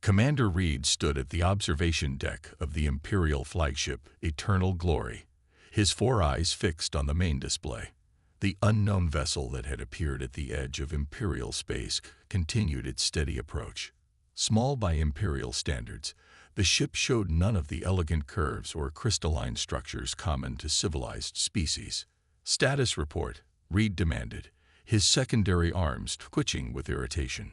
Commander Reed stood at the observation deck of the Imperial flagship Eternal Glory, his 4 eyes fixed on the main display. The unknown vessel that had appeared at the edge of Imperial space continued its steady approach. Small by Imperial standards, the ship showed none of the elegant curves or crystalline structures common to civilized species. "Status report," Reed demanded, his secondary arms twitching with irritation.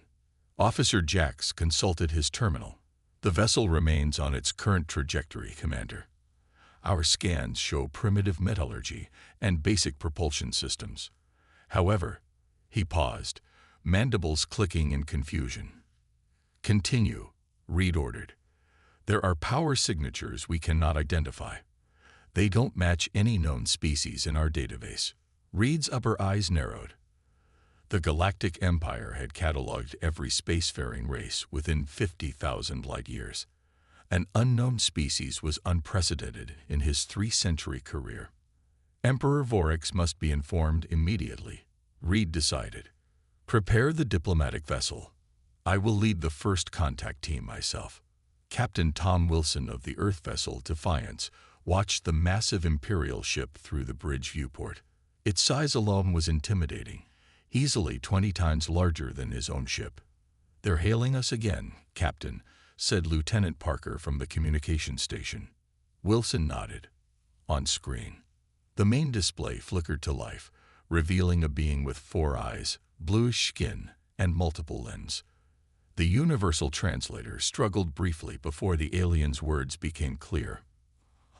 Officer Jax consulted his terminal. "The vessel remains on its current trajectory, Commander. Our scans show primitive metallurgy and basic propulsion systems. However," he paused, mandibles clicking in confusion. "Continue," Reed ordered. "There are power signatures we cannot identify. They don't match any known species in our database." Reed's upper eyes narrowed. The Galactic Empire had cataloged every spacefaring race within 50,000 light-years. An unknown species was unprecedented in his 3-century career. Emperor Vorax must be informed immediately, Reed decided. "Prepare the diplomatic vessel. I will lead the first contact team myself." Captain Tom Wilson of the Earth vessel Defiance watched the massive Imperial ship through the bridge viewport. Its size alone was intimidating, easily 20 times larger than his own ship. "They're hailing us again, Captain," said Lieutenant Parker from the communication station. Wilson nodded. On screen, the main display flickered to life, revealing a being with 4 eyes, bluish skin, and multiple limbs. The universal translator struggled briefly before the alien's words became clear.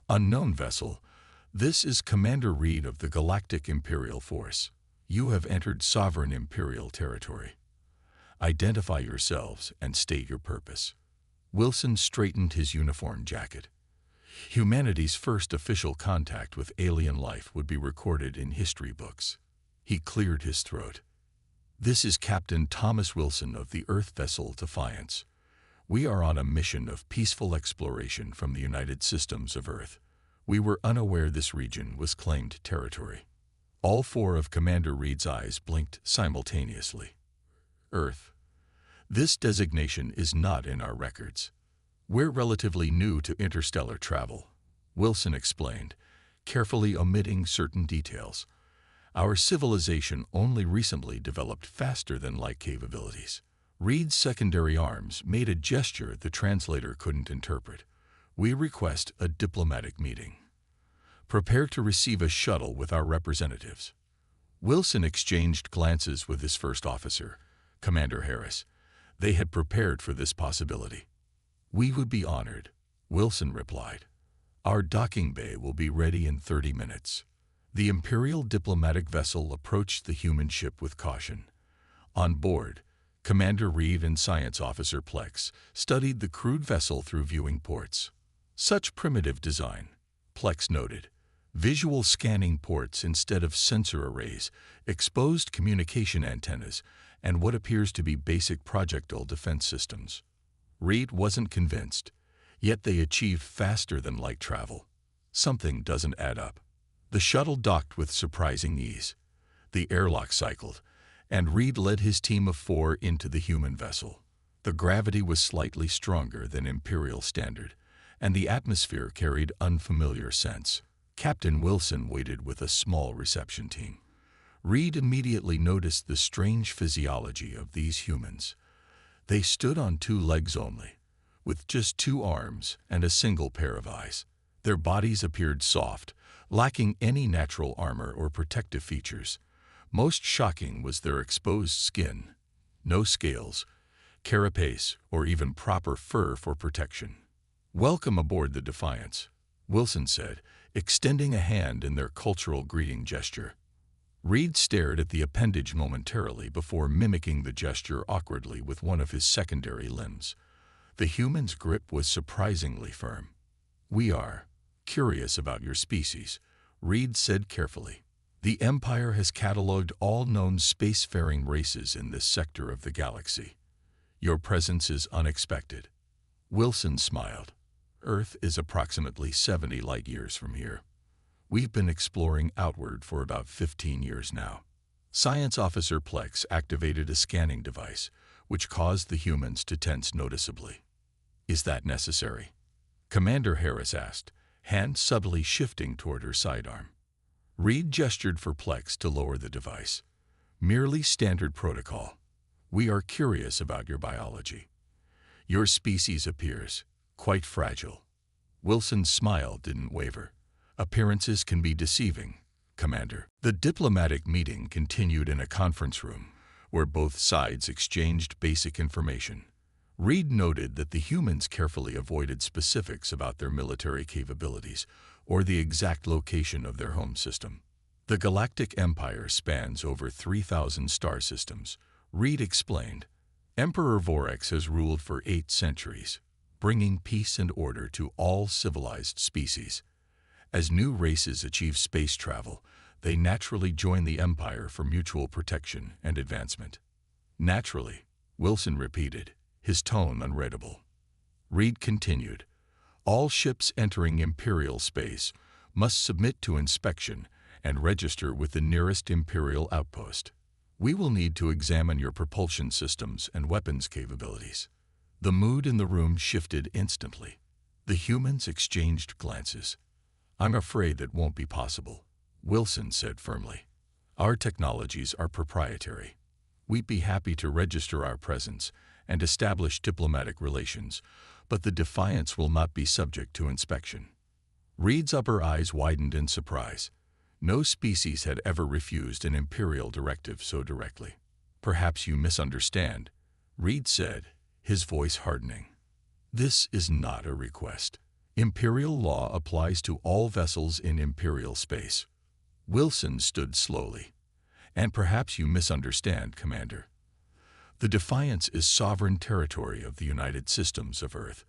"Unknown vessel, this is Commander Reed of the Galactic Imperial Force. You have entered sovereign Imperial territory. Identify yourselves and state your purpose." Wilson straightened his uniform jacket. Humanity's first official contact with alien life would be recorded in history books. He cleared his throat. "This is Captain Thomas Wilson of the Earth vessel Defiance. We are on a mission of peaceful exploration from the United Systems of Earth. We were unaware this region was claimed territory." All 4 of Commander Reed's eyes blinked simultaneously. "Earth. This designation is not in our records. We're relatively new to interstellar travel," Wilson explained, carefully omitting certain details. "Our civilization only recently developed faster-than-light capabilities." Reed's secondary arms made a gesture the translator couldn't interpret. "We request a diplomatic meeting. Prepare to receive a shuttle with our representatives." Wilson exchanged glances with his first officer, Commander Harris. They had prepared for this possibility. "We would be honored," Wilson replied. "Our docking bay will be ready in 30 minutes." The Imperial diplomatic vessel approached the human ship with caution. On board, Commander Reed and Science Officer Plex studied the crude vessel through viewing ports. "Such primitive design," Plex noted. "Visual scanning ports instead of sensor arrays, exposed communication antennas, and what appears to be basic projectile defense systems." Reed wasn't convinced, yet they achieved faster-than-light travel. Something doesn't add up. The shuttle docked with surprising ease. The airlock cycled, and Reed led his team of 4 into the human vessel. The gravity was slightly stronger than Imperial standard, and the atmosphere carried unfamiliar scents. Captain Wilson waited with a small reception team. Reed immediately noticed the strange physiology of these humans. They stood on 2 legs only, with just 2 arms and a single pair of eyes. Their bodies appeared soft, lacking any natural armor or protective features. Most shocking was their exposed skin. No scales, carapace, or even proper fur for protection. "Welcome aboard the Defiance," Wilson said, extending a hand in their cultural greeting gesture. Reed stared at the appendage momentarily before mimicking the gesture awkwardly with one of his secondary limbs. The human's grip was surprisingly firm. "We are curious about your species," Reed said carefully. "The Empire has cataloged all known spacefaring races in this sector of the galaxy. Your presence is unexpected." Wilson smiled. "Earth is approximately 70 light-years from here. We've been exploring outward for about 15 years now." Science Officer Plex activated a scanning device, which caused the humans to tense noticeably. Is that necessary? Commander Harris asked, hand subtly shifting toward her sidearm. Reed gestured for Plex to lower the device. Merely standard protocol. We are curious about your biology. Your species appears quite fragile. Wilson's smile didn't waver. Appearances can be deceiving, Commander. The diplomatic meeting continued in a conference room where both sides exchanged basic information. Reed noted that the humans carefully avoided specifics about their military capabilities or the exact location of their home system. The Galactic Empire spans over 3,000 star systems, Reed explained. Emperor Vorax has ruled for 8 centuries, bringing peace and order to all civilized species. As new races achieve space travel, they naturally join the Empire for mutual protection and advancement. Naturally, Wilson repeated, his tone unreadable. Reed continued, all ships entering Imperial space must submit to inspection and register with the nearest Imperial outpost. We will need to examine your propulsion systems and weapons capabilities. The mood in the room shifted instantly. The humans exchanged glances. I'm afraid that won't be possible, Wilson said firmly. Our technologies are proprietary. We'd be happy to register our presence and establish diplomatic relations, but the Defiance will not be subject to inspection. Reed's upper eyes widened in surprise. No species had ever refused an Imperial directive so directly. Perhaps you misunderstand, Reed said, his voice hardening. This is not a request. Imperial law applies to all vessels in Imperial space. Wilson stood slowly. And perhaps you misunderstand, Commander. The Defiance is sovereign territory of the United Systems of Earth.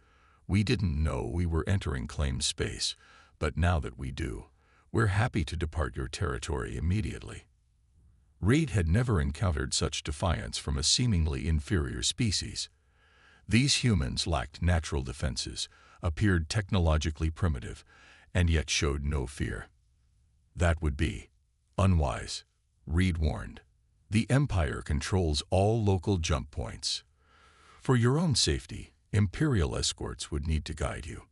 We didn't know we were entering claimed space, but now that we do, we're happy to depart your territory immediately. Reed had never encountered such defiance from a seemingly inferior species. These humans lacked natural defenses, appeared technologically primitive, and yet showed no fear. That would be unwise, Reed warned. The Empire controls all local jump points. For your own safety, Imperial escorts would need to guide you.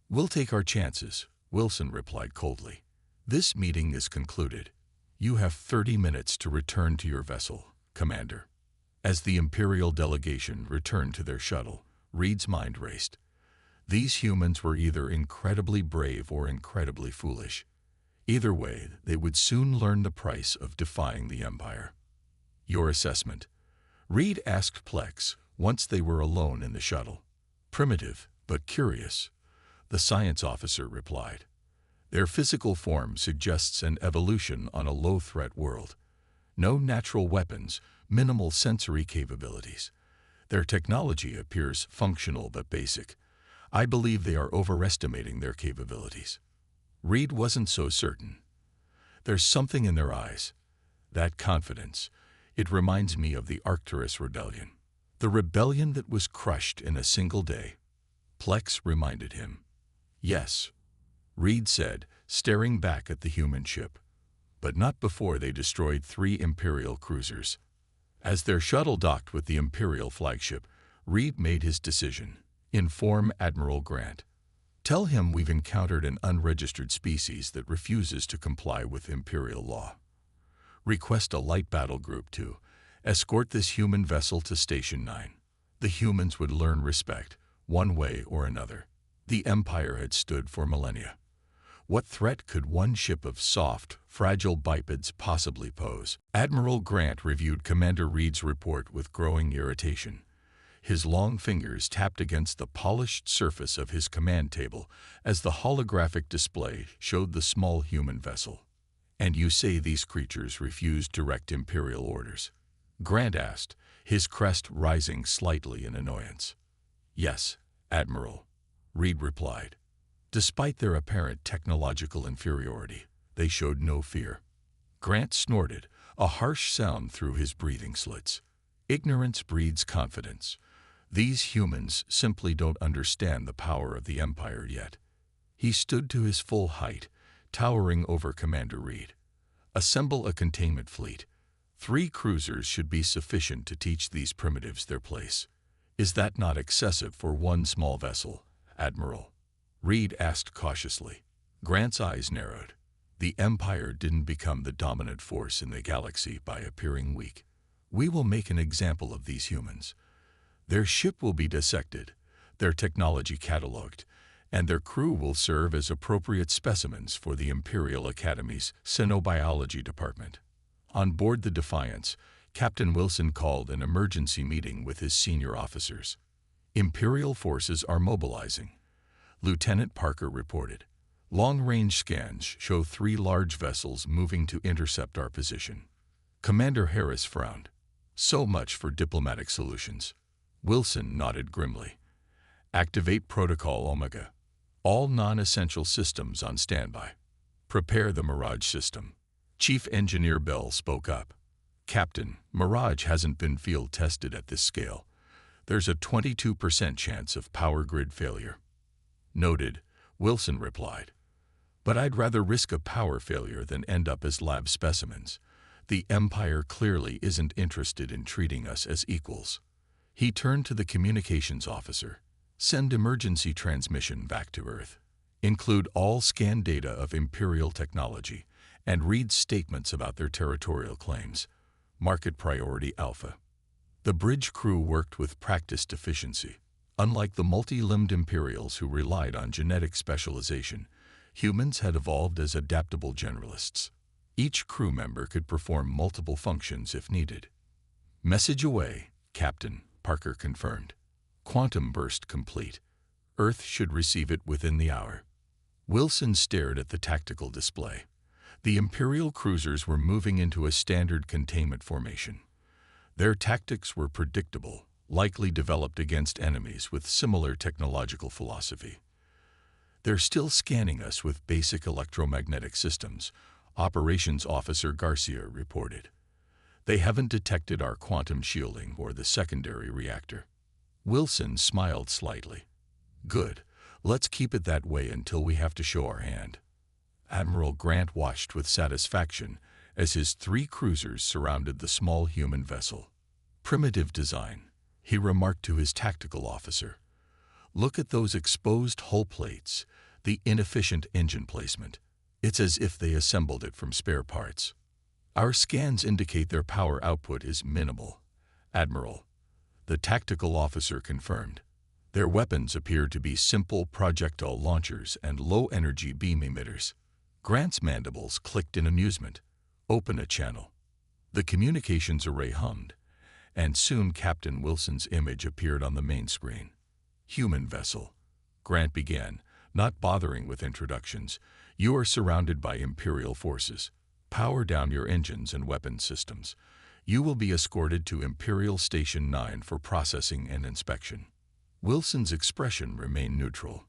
We'll take our chances, Wilson replied coldly. This meeting is concluded. You have 30 minutes to return to your vessel, Commander. As the Imperial delegation returned to their shuttle, Reed's mind raced. These humans were either incredibly brave or incredibly foolish. Either way, they would soon learn the price of defying the Empire. Your assessment? Reed asked Plex once they were alone in the shuttle. Primitive, but curious, the science officer replied. Their physical form suggests an evolution on a low-threat world. No natural weapons, minimal sensory capabilities. Their technology appears functional but basic. I believe they are overestimating their capabilities. Reed wasn't so certain. There's something in their eyes. That confidence. It reminds me of the Arcturus Rebellion. The rebellion that was crushed in a single day. Plex reminded him. Yes, Reed said, staring back at the human ship. But not before they destroyed 3 Imperial cruisers. As their shuttle docked with the Imperial flagship, Reed made his decision. Inform Admiral Grant. Tell him we've encountered an unregistered species that refuses to comply with Imperial law. Request a light battle group to escort this human vessel to Station 9. The humans would learn respect, one way or another. The Empire had stood for millennia. What threat could one ship of soft, fragile bipeds possibly pose? Admiral Grant reviewed Commander Reed's report with growing irritation. His long fingers tapped against the polished surface of his command table as the holographic display showed the small human vessel. And you say these creatures refused direct Imperial orders? Grant asked, his crest rising slightly in annoyance. Yes, Admiral, Reed replied. Despite their apparent technological inferiority, they showed no fear. Grant snorted, a harsh sound through his breathing slits. Ignorance breeds confidence. These humans simply don't understand the power of the Empire yet. He stood to his full height, towering over Commander Reed. Assemble a containment fleet. 3 cruisers should be sufficient to teach these primitives their place. Is that not excessive for one small vessel, Admiral? Reed asked cautiously. Grant's eyes narrowed. The Empire didn't become the dominant force in the galaxy by appearing weak. We will make an example of these humans. Their ship will be dissected, their technology catalogued, and their crew will serve as appropriate specimens for the Imperial Academy's Xenobiology Department. On board the Defiance, Captain Wilson called an emergency meeting with his senior officers. Imperial forces are mobilizing, Lieutenant Parker reported. Long-range scans show 3 large vessels moving to intercept our position. Commander Harris frowned. So much for diplomatic solutions. Wilson nodded grimly. Activate Protocol Omega. All non-essential systems on standby. Prepare the Mirage system. Chief Engineer Bell spoke up. Captain, Mirage hasn't been field tested at this scale. There's a 22% chance of power grid failure. Noted, Wilson replied. But I'd rather risk a power failure than end up as lab specimens. The Empire clearly isn't interested in treating us as equals. He turned to the communications officer. Send emergency transmission back to Earth. Include all scan data of Imperial technology and read statements about their territorial claims. Market priority Alpha. The bridge crew worked with practiced efficiency. Unlike the multi-limbed Imperials who relied on genetic specialization, humans had evolved as adaptable generalists. Each crew member could perform multiple functions if needed. Message away, Captain, Parker confirmed. Quantum burst complete. Earth should receive it within the hour. Wilson stared at the tactical display. The Imperial cruisers were moving into a standard containment formation. Their tactics were predictable, likely developed against enemies with similar technological philosophy. They're still scanning us with basic electromagnetic systems, Operations Officer Garcia reported. They haven't detected our quantum shielding or the secondary reactor. Wilson smiled slightly. Good. Let's keep it that way until we have to show our hand. Admiral Grant watched with satisfaction as his 3 cruisers surrounded the small human vessel. Primitive design, he remarked to his tactical officer. Look at those exposed hull plates, the inefficient engine placement. It's as if they assembled it from spare parts. Our scans indicate their power output is minimal, Admiral. The tactical officer confirmed. Their weapons appear to be simple projectile launchers and low-energy beam emitters. Grant's mandibles clicked in amusement. Open a channel. The communications array hummed, and soon Captain Wilson's image appeared on the main screen. Human vessel. Grant began, not bothering with introductions. You are surrounded by Imperial forces. Power down your engines and weapon systems. You will be escorted to Imperial Station 9 for processing and inspection. Wilson's expression remained neutral.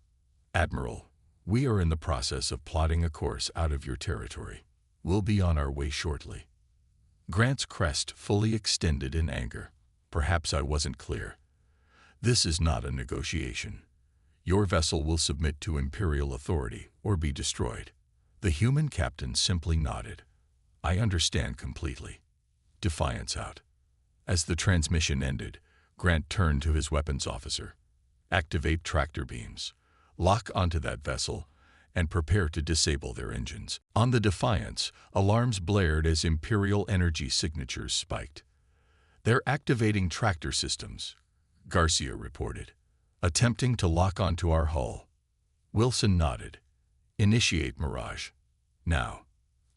Admiral, we are in the process of plotting a course out of your territory. We'll be on our way shortly. Grant's crest fully extended in anger. Perhaps I wasn't clear. This is not a negotiation. Your vessel will submit to Imperial authority or be destroyed. The human captain simply nodded. I understand completely. Defiance out. As the transmission ended, Grant turned to his weapons officer. Activate tractor beams. Lock onto that vessel and prepare to disable their engines. On the Defiance, alarms blared as Imperial energy signatures spiked. They're activating tractor systems, Garcia reported, attempting to lock onto our hull. Wilson nodded. Initiate Mirage. Now.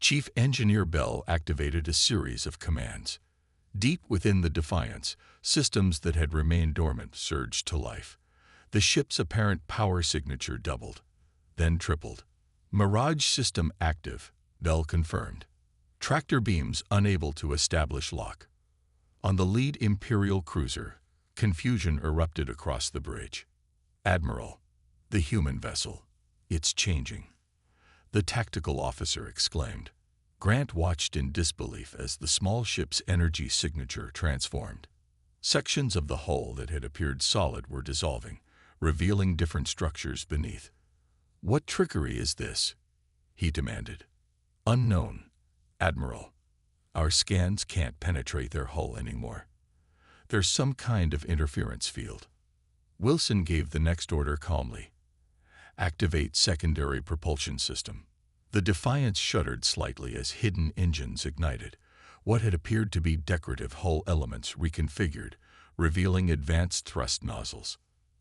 Chief Engineer Bell activated a series of commands. Deep within the Defiance, systems that had remained dormant surged to life. The ship's apparent power signature doubled, then tripled. Mirage system active, Bell confirmed. Tractor beams unable to establish lock. On the lead Imperial cruiser, confusion erupted across the bridge. Admiral, the human vessel, it's changing. The tactical officer exclaimed. Grant watched in disbelief as the small ship's energy signature transformed. Sections of the hull that had appeared solid were dissolving, revealing different structures beneath. What trickery is this? He demanded. Unknown, Admiral. Our scans can't penetrate their hull anymore. There's some kind of interference field. Wilson gave the next order calmly. Activate secondary propulsion system. The Defiance shuddered slightly as hidden engines ignited. What had appeared to be decorative hull elements reconfigured, revealing advanced thrust nozzles.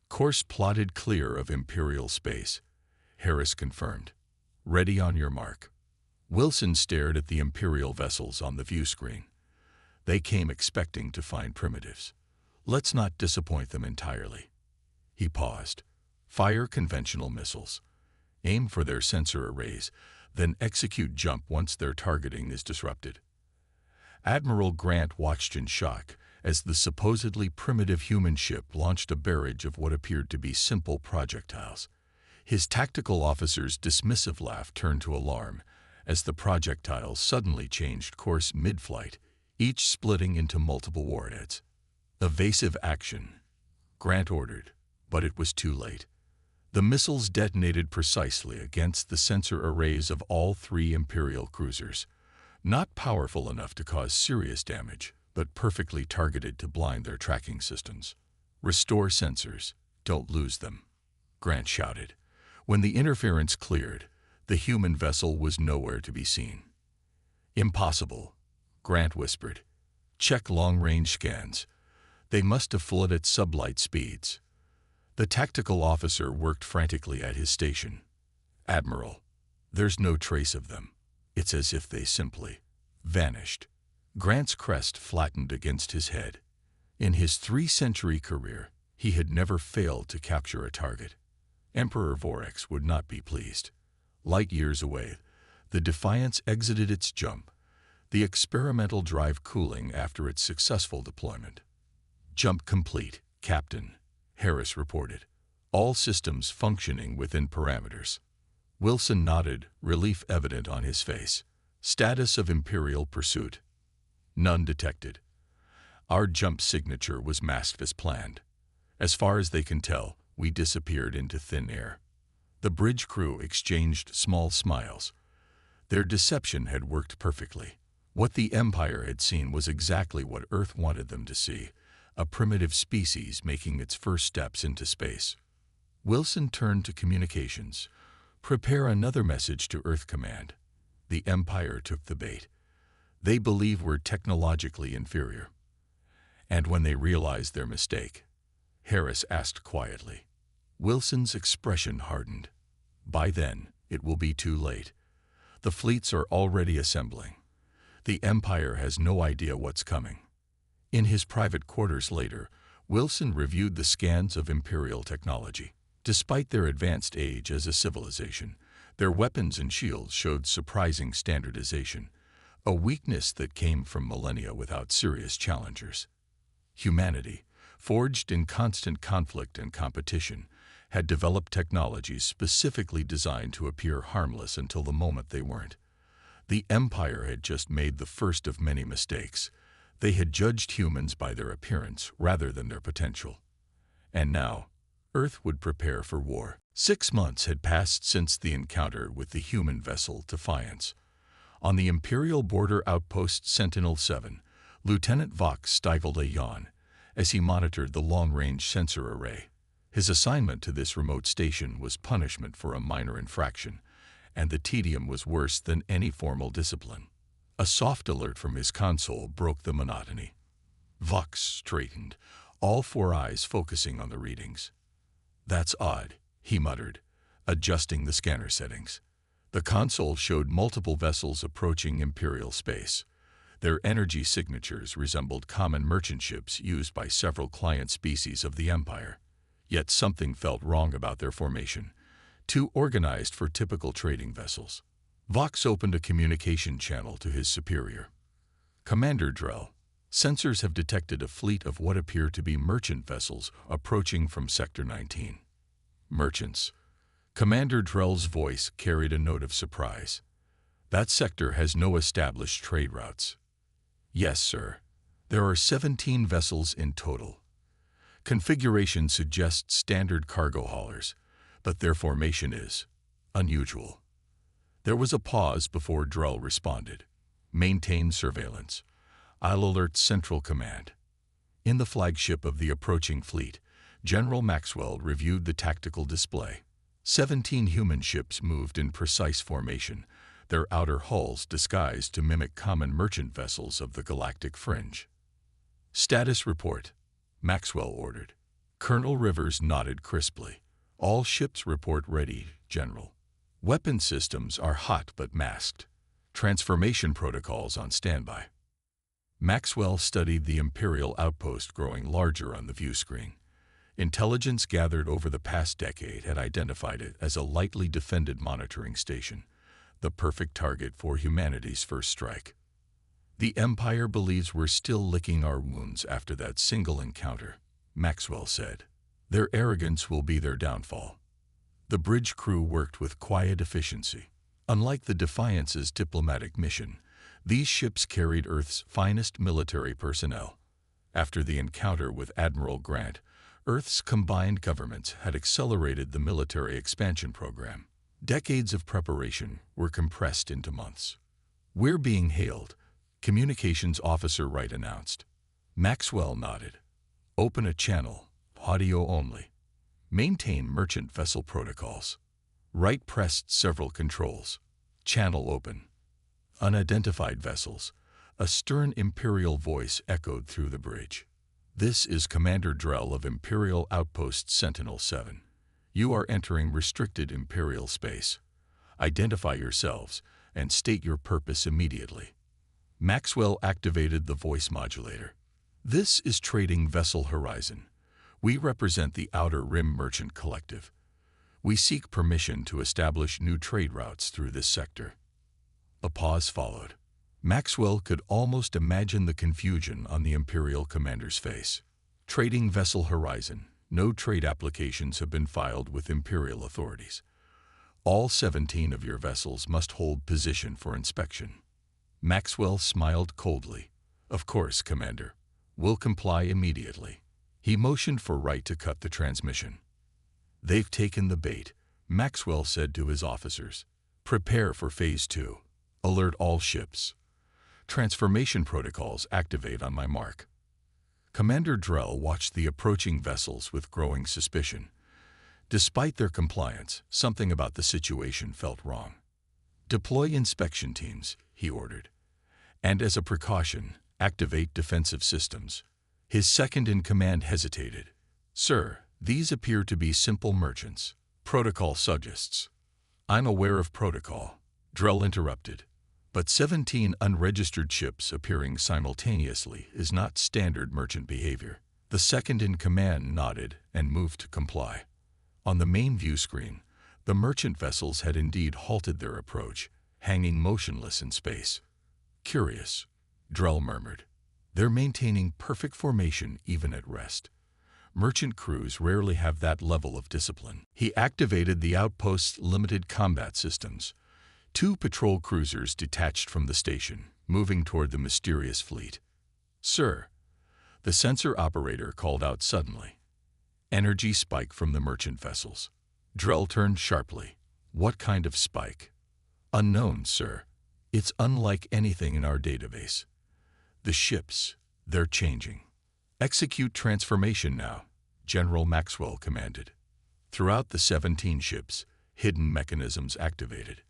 Course plotted clear of Imperial space. Harris confirmed. Ready on your mark. Wilson stared at the Imperial vessels on the view screen. They came expecting to find primitives. Let's not disappoint them entirely. He paused. Fire conventional missiles. Aim for their sensor arrays, then execute jump once their targeting is disrupted. Admiral Grant watched in shock as the supposedly primitive human ship launched a barrage of what appeared to be simple projectiles. His tactical officer's dismissive laugh turned to alarm as the projectiles suddenly changed course mid-flight, each splitting into multiple warheads. Evasive action, Grant ordered, but it was too late. The missiles detonated precisely against the sensor arrays of all three Imperial cruisers. Not powerful enough to cause serious damage, but perfectly targeted to blind their tracking systems. Restore sensors. Don't lose them, Grant shouted. When the interference cleared, the human vessel was nowhere to be seen. Impossible, Grant whispered. Check long-range scans. They must have flown at sublight speeds. The tactical officer worked frantically at his station. Admiral, there's no trace of them. It's as if they simply vanished. Grant's crest flattened against his head. In his 3-century career, he had never failed to capture a target. Emperor Vorax would not be pleased. Light years away, the Defiance exited its jump, the experimental drive cooling after its successful deployment. Jump complete, Captain, Harris reported. All systems functioning within parameters. Wilson nodded, relief evident on his face. Status of Imperial pursuit. None detected. Our jump signature was masked as planned. As far as they can tell, we disappeared into thin air. The bridge crew exchanged small smiles. Their deception had worked perfectly. What the Empire had seen was exactly what Earth wanted them to see, a primitive species making its first steps into space. Wilson turned to communications. Prepare another message to Earth Command. The Empire took the bait. They believe we're technologically inferior. And when they realized their mistake, Harris asked quietly. Wilson's expression hardened. By then, it will be too late. The fleets are already assembling. The Empire has no idea what's coming. In his private quarters later, Wilson reviewed the scans of Imperial technology. Despite their advanced age as a civilization, their weapons and shields showed surprising standardization, a weakness that came from millennia without serious challengers. Humanity, forged in constant conflict and competition, had developed technologies specifically designed to appear harmless until the moment they weren't. The Empire had just made the first of many mistakes. They had judged humans by their appearance rather than their potential. And now, Earth would prepare for war. 6 months had passed since the encounter with the human vessel Defiance. On the Imperial border outpost Sentinel-7, Lieutenant Vox stifled a yawn as he monitored the long-range sensor array. His assignment to this remote station was punishment for a minor infraction, and the tedium was worse than any formal discipline. A soft alert from his console broke the monotony. Vox straightened, all 4 eyes focusing on the readings. That's odd, he muttered, adjusting the scanner settings. The console showed multiple vessels approaching Imperial space. Their energy signatures resembled common merchant ships used by several client species of the Empire. Yet something felt wrong about their formation, too organized for typical trading vessels. Vox opened a communication channel to his superior. Commander Drell, sensors have detected a fleet of what appear to be merchant vessels approaching from Sector 19. Merchants. Commander Drell's voice carried a note of surprise. That sector has no established trade routes. Yes, sir. There are 17 vessels in total. Configuration suggests standard cargo haulers, but their formation is unusual. There was a pause before Drell responded. Maintain surveillance. I'll alert Central Command. In the flagship of the approaching fleet, General Maxwell reviewed the tactical display. 17 human ships moved in precise formation, their outer hulls disguised to mimic common merchant vessels of the galactic fringe. "Status report," Maxwell ordered. Colonel Rivers nodded crisply. "All ships report ready, General. Weapon systems are hot but masked. Transformation protocols on standby." Maxwell studied the Imperial outpost growing larger on the view screen. Intelligence gathered over the past decade had identified it as a lightly defended monitoring station, the perfect target for humanity's first strike. "The Empire believes we're still licking our wounds after that single encounter," Maxwell said. "Their arrogance will be their downfall." The bridge crew worked with quiet efficiency. Unlike the Defiance's diplomatic mission, these ships carried Earth's finest military personnel. After the encounter with Admiral Grant, Earth's combined governments had accelerated the military expansion program. Decades of preparation were compressed into months. "We're being hailed," Communications Officer Wright announced. Maxwell nodded. "Open a channel, audio only. Maintain merchant vessel protocols." Wright pressed several controls. "Channel open." "Unidentified vessels," a stern Imperial voice echoed through the bridge. "This is Commander Drell of Imperial Outpost Sentinel-7. You are entering restricted Imperial space. Identify yourselves and state your purpose immediately." Maxwell activated the voice modulator. "This is Trading Vessel Horizon. We represent the Outer Rim Merchant Collective. We seek permission to establish new trade routes through this sector." A pause followed. Maxwell could almost imagine the confusion on the Imperial commander's face. "Trading Vessel Horizon. No trade applications have been filed with Imperial authorities. All 17 of your vessels must hold position for inspection." Maxwell smiled coldly. "Of course, Commander. We'll comply immediately." He motioned for Wright to cut the transmission. "They've taken the bait," Maxwell said to his officers. "Prepare for Phase 2. Alert all ships. Transformation protocols activate on my mark." Commander Drell watched the approaching vessels with growing suspicion. Despite their compliance, something about the situation felt wrong. "Deploy inspection teams," he ordered. "And as a precaution, activate defensive systems." His second-in-command hesitated. "Sir, these appear to be simple merchants. Protocol suggests." "I'm aware of protocol," Drell interrupted. "But 17 unregistered ships appearing simultaneously is not standard merchant behavior." The second-in-command nodded and moved to comply. On the main view screen, the merchant vessels had indeed halted their approach, hanging motionless in space. "Curious," Drell murmured. "They're maintaining perfect formation even at rest. Merchant crews rarely have that level of discipline." He activated the outpost's limited combat systems. 2 patrol cruisers detached from the station, moving toward the mysterious fleet. "Sir," the sensor operator called out suddenly. Energy spike from the merchant vessels. Drell turned sharply. "What kind of spike?" "Unknown, sir. It's unlike anything in our database. The ships, they're changing." "Execute transformation now," General Maxwell commanded. Throughout the 17 ships, hidden mechanisms activated.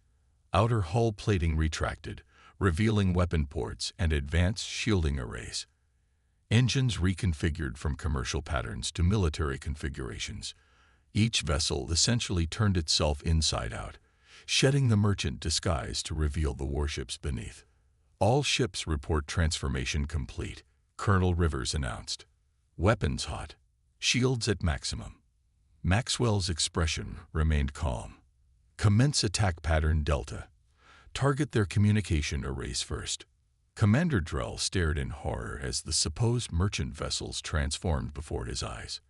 Outer hull plating retracted, revealing weapon ports and advanced shielding arrays. Engines reconfigured from commercial patterns to military configurations. Each vessel essentially turned itself inside out, shedding the merchant disguise to reveal the warships beneath. "All ships report transformation complete," Colonel Rivers announced. "Weapons hot. Shields at maximum." Maxwell's expression remained calm. "Commence attack pattern Delta. Target their communication arrays first." Commander Drell stared in horror as the supposed merchant vessels transformed before his eyes.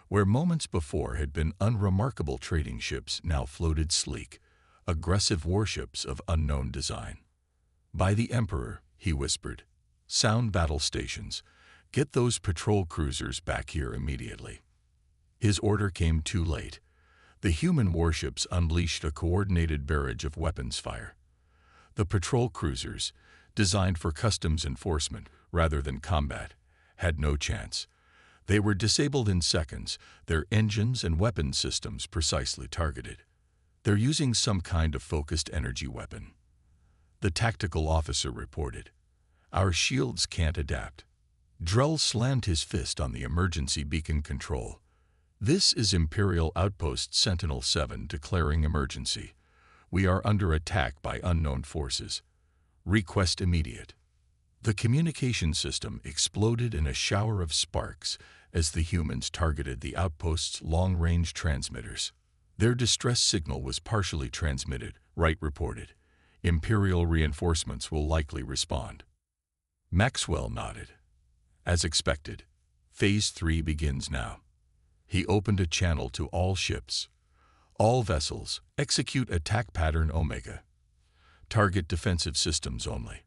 Where moments before had been unremarkable trading ships now floated sleek, aggressive warships of unknown design. "By the Emperor," he whispered. "Sound battle stations. Get those patrol cruisers back here immediately." His order came too late. The human warships unleashed a coordinated barrage of weapons fire. The patrol cruisers, designed for customs enforcement rather than combat, had no chance. They were disabled in seconds, their engines and weapon systems precisely targeted. They're using some kind of focused energy weapon. The tactical officer reported. Our shields can't adapt. Drell slammed his fist on the emergency beacon control. This is Imperial Outpost Sentinel-7 declaring emergency. We are under attack by unknown forces. Request immediate. The communication system exploded in a shower of sparks as the humans targeted the outpost's long-range transmitters. Their distress signal was partially transmitted, Wright reported. Imperial reinforcements will likely respond. Maxwell nodded. As expected, Phase 3 begins now. He opened a channel to all ships. All vessels, execute attack pattern Omega. Target defensive systems only.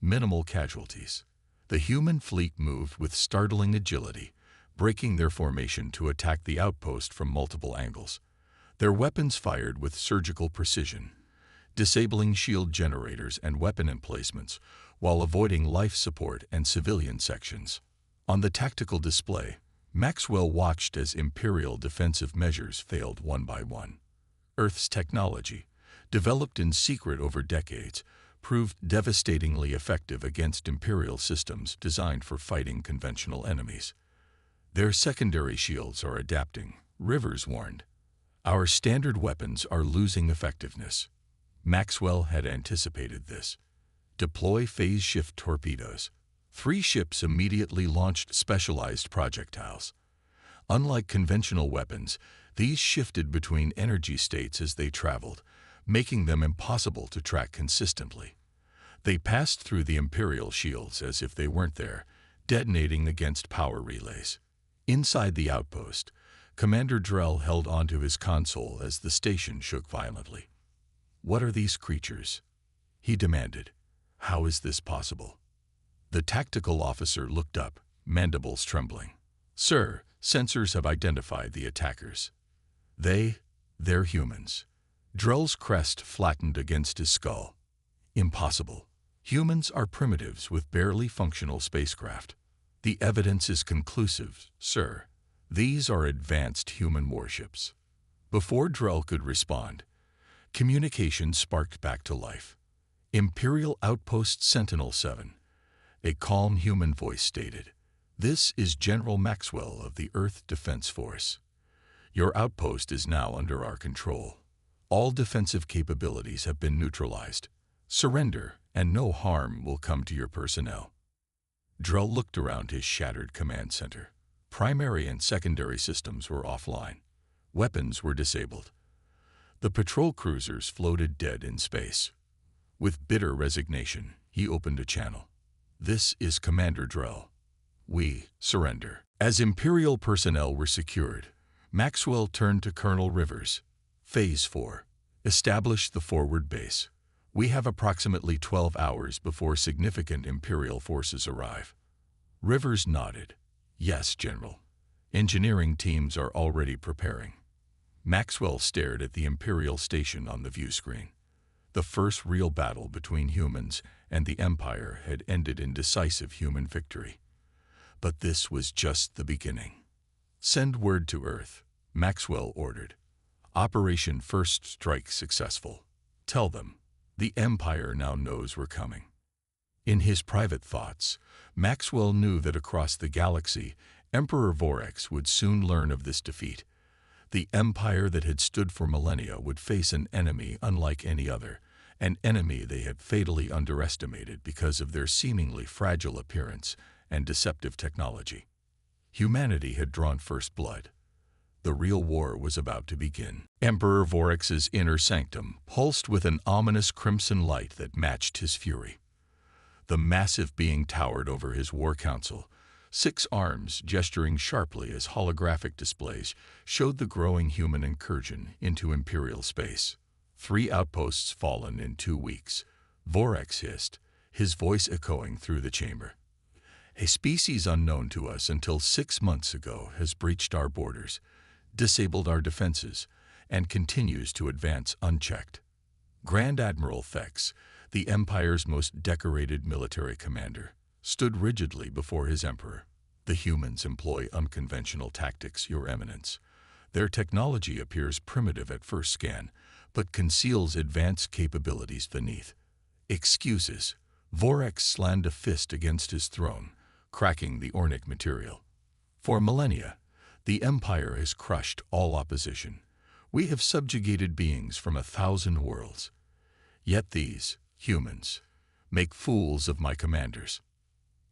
Minimal casualties. The human fleet moved with startling agility, breaking their formation to attack the outpost from multiple angles. Their weapons fired with surgical precision, disabling shield generators and weapon emplacements while avoiding life support and civilian sections. On the tactical display, Maxwell watched as Imperial defensive measures failed one by one. Earth's technology, developed in secret over decades, proved devastatingly effective against Imperial systems designed for fighting conventional enemies. Their secondary shields are adapting, Rivers warned. Our standard weapons are losing effectiveness. Maxwell had anticipated this. Deploy phase shift torpedoes. 3 ships immediately launched specialized projectiles. Unlike conventional weapons, these shifted between energy states as they traveled, making them impossible to track consistently. They passed through the Imperial shields as if they weren't there, detonating against power relays. Inside the outpost, Commander Drell held onto his console as the station shook violently. "What are these creatures?" he demanded. "How is this possible?" The tactical officer looked up, mandibles trembling. "Sir, sensors have identified the attackers. They're humans." Drell's crest flattened against his skull. "Impossible. Humans are primitives with barely functional spacecraft. The evidence is conclusive, sir. These are advanced human warships." Before Drell could respond, communication sparked back to life. Imperial Outpost Sentinel-7. A calm human voice stated, "This is General Maxwell of the Earth Defense Force. Your outpost is now under our control. All defensive capabilities have been neutralized. Surrender, and no harm will come to your personnel." Drell looked around his shattered command center. Primary and secondary systems were offline. Weapons were disabled. The patrol cruisers floated dead in space. With bitter resignation, he opened a channel. "This is Commander Drell. We surrender." As Imperial personnel were secured, Maxwell turned to Colonel Rivers. "Phase 4. Establish the forward base. We have approximately 12 hours before significant Imperial forces arrive." Rivers nodded. "Yes, General. Engineering teams are already preparing." Maxwell stared at the Imperial station on the view screen. The first real battle between humans and the Empire had ended in decisive human victory. But this was just the beginning. "Send word to Earth," Maxwell ordered. "Operation First Strike successful. Tell them, the Empire now knows we're coming." In his private thoughts, Maxwell knew that across the galaxy, Emperor Vorax would soon learn of this defeat. The Empire that had stood for millennia would face an enemy unlike any other, an enemy they had fatally underestimated because of their seemingly fragile appearance and deceptive technology. Humanity had drawn first blood. The real war was about to begin. Emperor Vorax's inner sanctum pulsed with an ominous crimson light that matched his fury. The massive being towered over his war council, 6 arms gesturing sharply as holographic displays showed the growing human incursion into Imperial space. 3 outposts fallen in 2 weeks. Vorax hissed, his voice echoing through the chamber. "A species unknown to us until 6 months ago has breached our borders, disabled our defenses, and continues to advance unchecked." Grand Admiral Thex, the Empire's most decorated military commander, stood rigidly before his emperor. The humans employ unconventional tactics, Your Eminence. Their technology appears primitive at first scan, but conceals advanced capabilities beneath. Excuses. Vorax slammed a fist against his throne, cracking the ornic material. For millennia, the Empire has crushed all opposition. We have subjugated beings from 1,000 worlds. Yet these, humans, make fools of my commanders.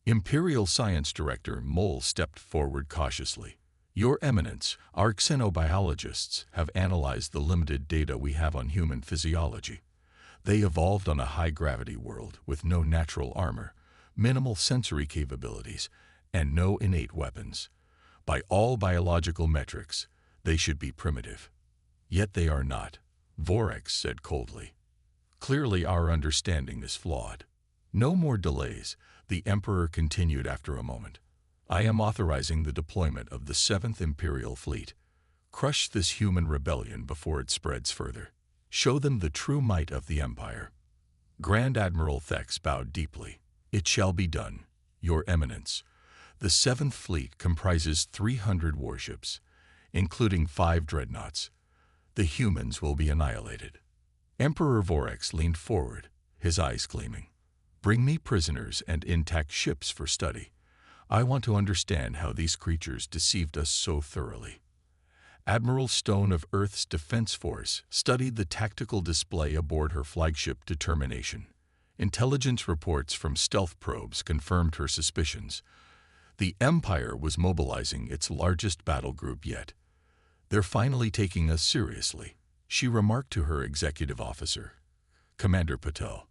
Imperial Science Director Mole stepped forward cautiously. Your Eminence, our xenobiologists have analyzed the limited data we have on human physiology. They evolved on a high-gravity world with no natural armor, minimal sensory capabilities, and no innate weapons. By all biological metrics, they should be primitive. Yet they are not, Vorax said coldly. Clearly our understanding is flawed. No more delays, the Emperor continued after a moment. I am authorizing the deployment of the 7th Imperial Fleet. Crush this human rebellion before it spreads further. Show them the true might of the Empire. Grand Admiral Thex bowed deeply. It shall be done, Your Eminence. The 7th Fleet comprises 300 warships, including 5 dreadnoughts. The humans will be annihilated. Emperor Vorax leaned forward, his eyes gleaming. Bring me prisoners and intact ships for study. I want to understand how these creatures deceived us so thoroughly. Admiral Stone of Earth's Defense Force studied the tactical display aboard her flagship Determination. Intelligence reports from stealth probes confirmed her suspicions. The Empire was mobilizing its largest battle group yet. They're finally taking us seriously, she remarked to her executive officer. Commander Patel.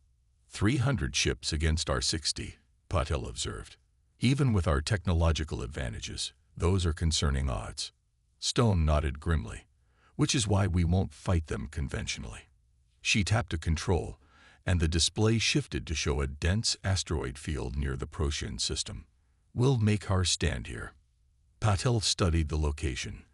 300 ships against our 60, Patel observed. Even with our technological advantages, those are concerning odds. Stone nodded grimly, which is why we won't fight them conventionally. She tapped a control, and the display shifted to show a dense asteroid field near the Procyon system. We'll make our stand here. Patel studied the location.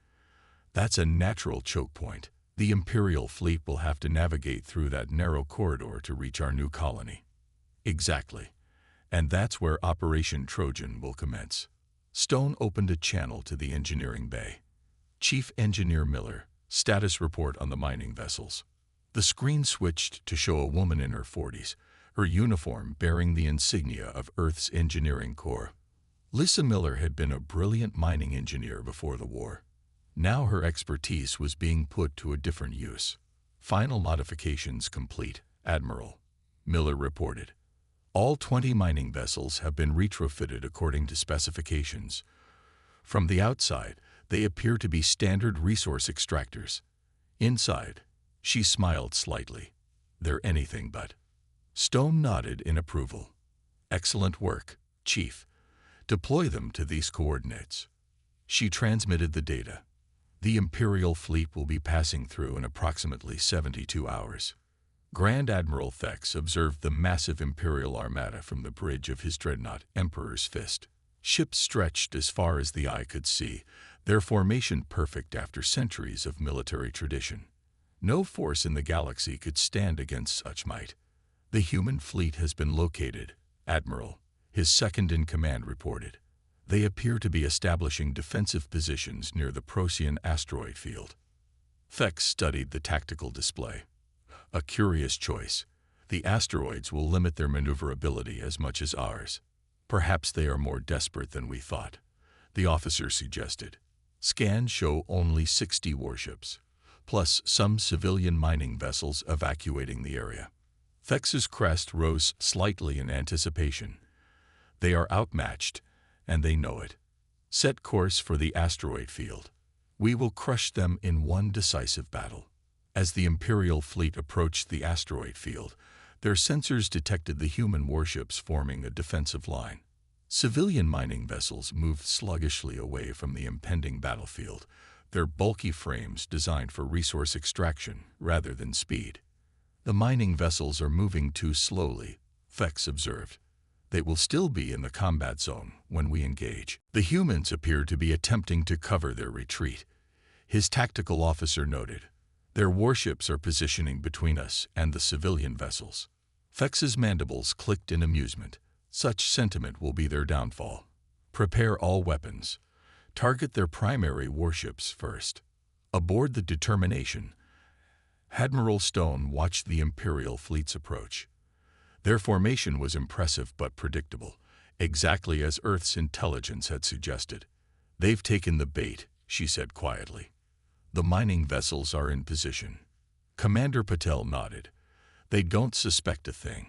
That's a natural choke point. The Imperial fleet will have to navigate through that narrow corridor to reach our new colony. Exactly. And that's where Operation Trojan will commence. Stone opened a channel to the engineering bay. Chief Engineer Miller, status report on the mining vessels. The screen switched to show a woman in her 40s, her uniform bearing the insignia of Earth's Engineering Corps. Lisa Miller had been a brilliant mining engineer before the war. Now her expertise was being put to a different use. Final modifications complete, Admiral, Miller reported. All 20 mining vessels have been retrofitted according to specifications. From the outside, they appear to be standard resource extractors. Inside, she smiled slightly. They're anything but. Stone nodded in approval. Excellent work, Chief. Deploy them to these coordinates. She transmitted the data. The Imperial fleet will be passing through in approximately 72 hours. Grand Admiral Thex observed the massive Imperial armada from the bridge of his dreadnought, Emperor's Fist. Ships stretched as far as the eye could see, their formation perfect after centuries of military tradition. No force in the galaxy could stand against such might. The human fleet has been located, Admiral, his second-in-command reported. They appear to be establishing defensive positions near the Procyon asteroid field. Thex studied the tactical display. A curious choice. The asteroids will limit their maneuverability as much as ours. Perhaps they are more desperate than we thought, the officer suggested. Scans show only 60 warships, plus some civilian mining vessels evacuating the area. Thex's crest rose slightly in anticipation. They are outmatched, and they know it. Set course for the asteroid field. We will crush them in one decisive battle. As the Imperial fleet approached the asteroid field, their sensors detected the human warships forming a defensive line. Civilian mining vessels moved sluggishly away from the impending battlefield, their bulky frames designed for resource extraction rather than speed. The mining vessels are moving too slowly, Thex observed. They will still be in the combat zone when we engage. The humans appear to be attempting to cover their retreat. His tactical officer noted. Their warships are positioning between us and the civilian vessels. Thex's mandibles clicked in amusement. Such sentiment will be their downfall. Prepare all weapons. Target their primary warships first. Aboard the Determination, Admiral Stone watched the Imperial fleets approach. Their formation was impressive but predictable, exactly as Earth's intelligence had suggested. "They've taken the bait," she said quietly. "The mining vessels are in position." Commander Patel nodded. "They don't suspect a thing.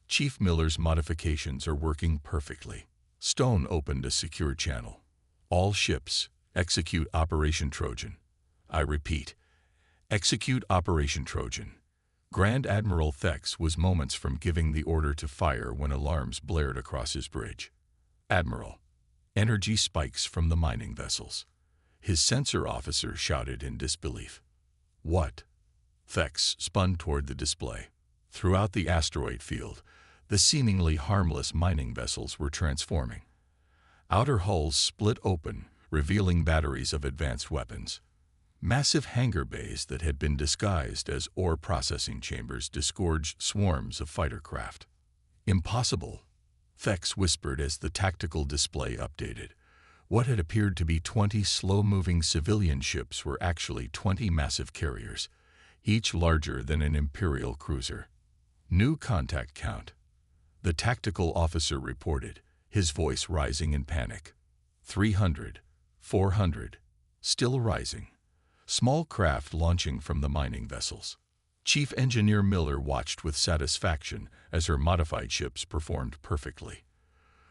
Chief Miller's modifications are working perfectly." Stone opened a secure channel. "All ships, execute Operation Trojan. I repeat, execute Operation Trojan." Grand Admiral Thex was moments from giving the order to fire when alarms blared across his bridge. "Admiral, energy spikes from the mining vessels." His sensor officer shouted in disbelief. "What?" Thex spun toward the display. Throughout the asteroid field, the seemingly harmless mining vessels were transforming. Outer hulls split open, revealing batteries of advanced weapons. Massive hangar bays that had been disguised as ore processing chambers disgorged swarms of fighter craft. "Impossible," Thex whispered as the tactical display updated. What had appeared to be 20 slow-moving civilian ships were actually 20 massive carriers, each larger than an Imperial cruiser. "New contact count," the tactical officer reported, his voice rising in panic. 300, 400, still rising. Small craft launching from the mining vessels. Chief Engineer Miller watched with satisfaction as her modified ships performed perfectly.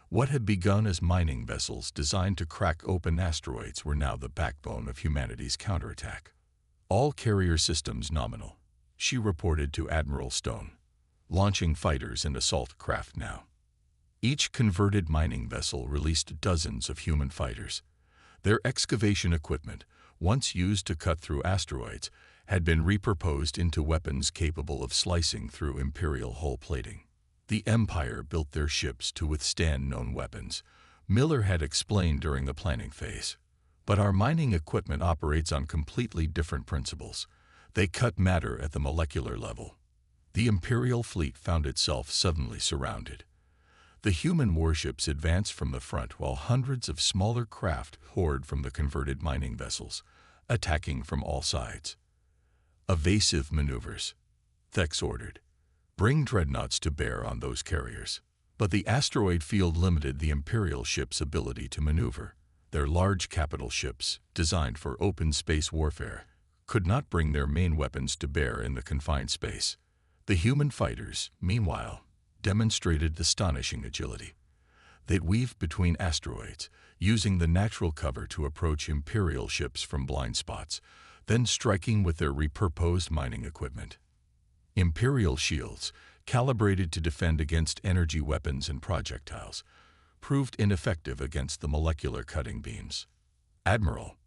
What had begun as mining vessels designed to crack open asteroids were now the backbone of humanity's counterattack. "All carrier systems nominal," she reported to Admiral Stone. "Launching fighters and assault craft now." Each converted mining vessel released dozens of human fighters. Their excavation equipment, once used to cut through asteroids, had been repurposed into weapons capable of slicing through Imperial hull plating. The Empire built their ships to withstand known weapons, Miller had explained during the planning phase. But our mining equipment operates on completely different principles. They cut matter at the molecular level. The Imperial fleet found itself suddenly surrounded. The human warships advanced from the front while hundreds of smaller craft poured from the converted mining vessels, attacking from all sides. "Evasive maneuvers," Thex ordered. "Bring dreadnoughts to bear on those carriers." But the asteroid field limited the Imperial ships' ability to maneuver. Their large capital ships, designed for open space warfare, could not bring their main weapons to bear in the confined space. The human fighters, meanwhile, demonstrated astonishing agility. They'd weave between asteroids, using the natural cover to approach Imperial ships from blind spots, then striking with their repurposed mining equipment. Imperial shields, calibrated to defend against energy weapons and projectiles, proved ineffective against the molecular cutting beams. "Admiral,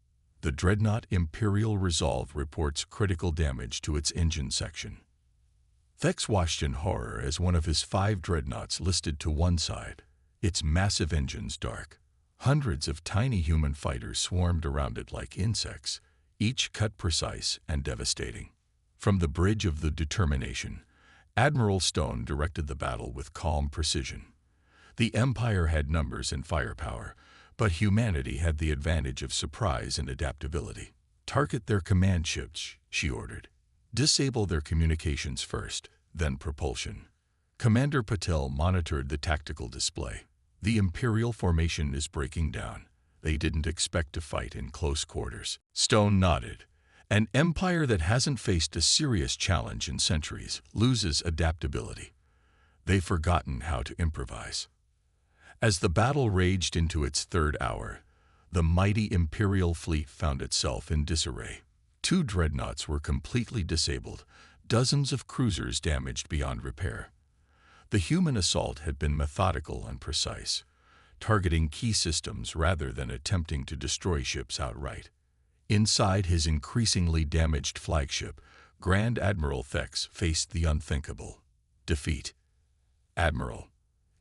the dreadnought Imperial Resolve reports critical damage to its engine section." Thex watched in horror as one of his 5 dreadnoughts listed to one side, its massive engines dark. Hundreds of tiny human fighters swarmed around it like insects, each cut precise and devastating. From the bridge of the Determination, Admiral Stone directed the battle with calm precision. The Empire had numbers and firepower, but humanity had the advantage of surprise and adaptability. "Target their command ships," she ordered. "Disable their communications first, then propulsion." Commander Patel monitored the tactical display. "The Imperial formation is breaking down. They didn't expect to fight in close quarters." Stone nodded. "An empire that hasn't faced a serious challenge in centuries loses adaptability. They've forgotten how to improvise." As the battle raged into its 3rd hour, the mighty Imperial fleet found itself in disarray. 2 dreadnoughts were completely disabled, dozens of cruisers damaged beyond repair. The human assault had been methodical and precise, targeting key systems rather than attempting to destroy ships outright. Inside his increasingly damaged flagship, Grand Admiral Thex faced the unthinkable: defeat. "Admiral,"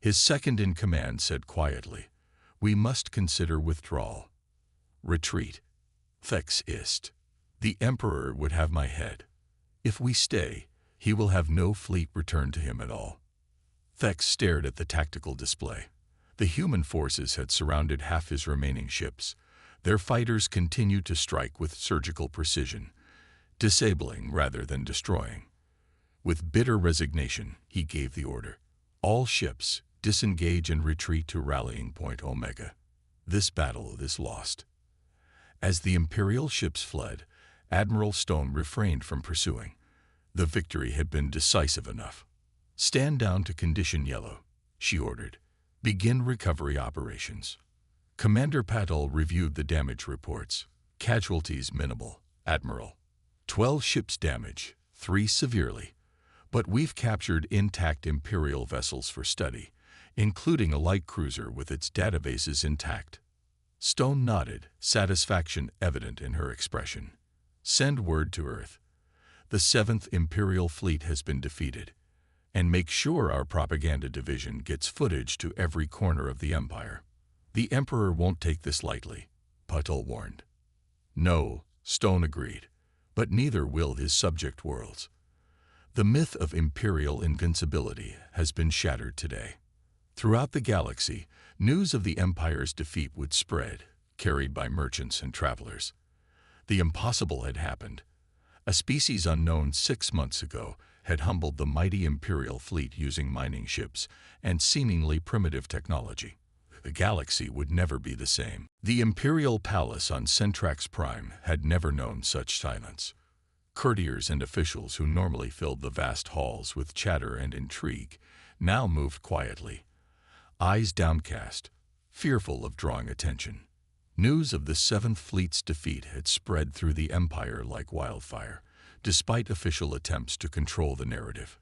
his second-in-command said quietly, "we must consider withdrawal." "Retreat." Thex hissed. "The Emperor would have my head. If we stay, he will have no fleet returned to him at all." Thex stared at the tactical display. The human forces had surrounded half his remaining ships. Their fighters continued to strike with surgical precision, disabling rather than destroying. With bitter resignation, he gave the order. All ships, disengage and retreat to rallying point Omega. This battle is lost. As the Imperial ships fled, Admiral Stone refrained from pursuing. The victory had been decisive enough. Stand down to condition yellow, she ordered. Begin recovery operations. Commander Patel reviewed the damage reports. Casualties minimal, Admiral. 12 ships damaged, 3 severely. But we've captured intact Imperial vessels for study, including a light cruiser with its databases intact. Stone nodded, satisfaction evident in her expression. Send word to Earth. The 7th Imperial Fleet has been defeated. And make sure our propaganda division gets footage to every corner of the Empire. The Emperor won't take this lightly, Patel warned. No, Stone agreed, but neither will his subject worlds. The myth of Imperial invincibility has been shattered today. Throughout the galaxy, news of the Empire's defeat would spread, carried by merchants and travelers. The impossible had happened. A species unknown 6 months ago had humbled the mighty Imperial fleet using mining ships and seemingly primitive technology. The galaxy would never be the same. The Imperial Palace on Centrax Prime had never known such silence. Courtiers and officials who normally filled the vast halls with chatter and intrigue now moved quietly, eyes downcast, fearful of drawing attention. News of the 7th Fleet's defeat had spread through the Empire like wildfire, despite official attempts to control the narrative.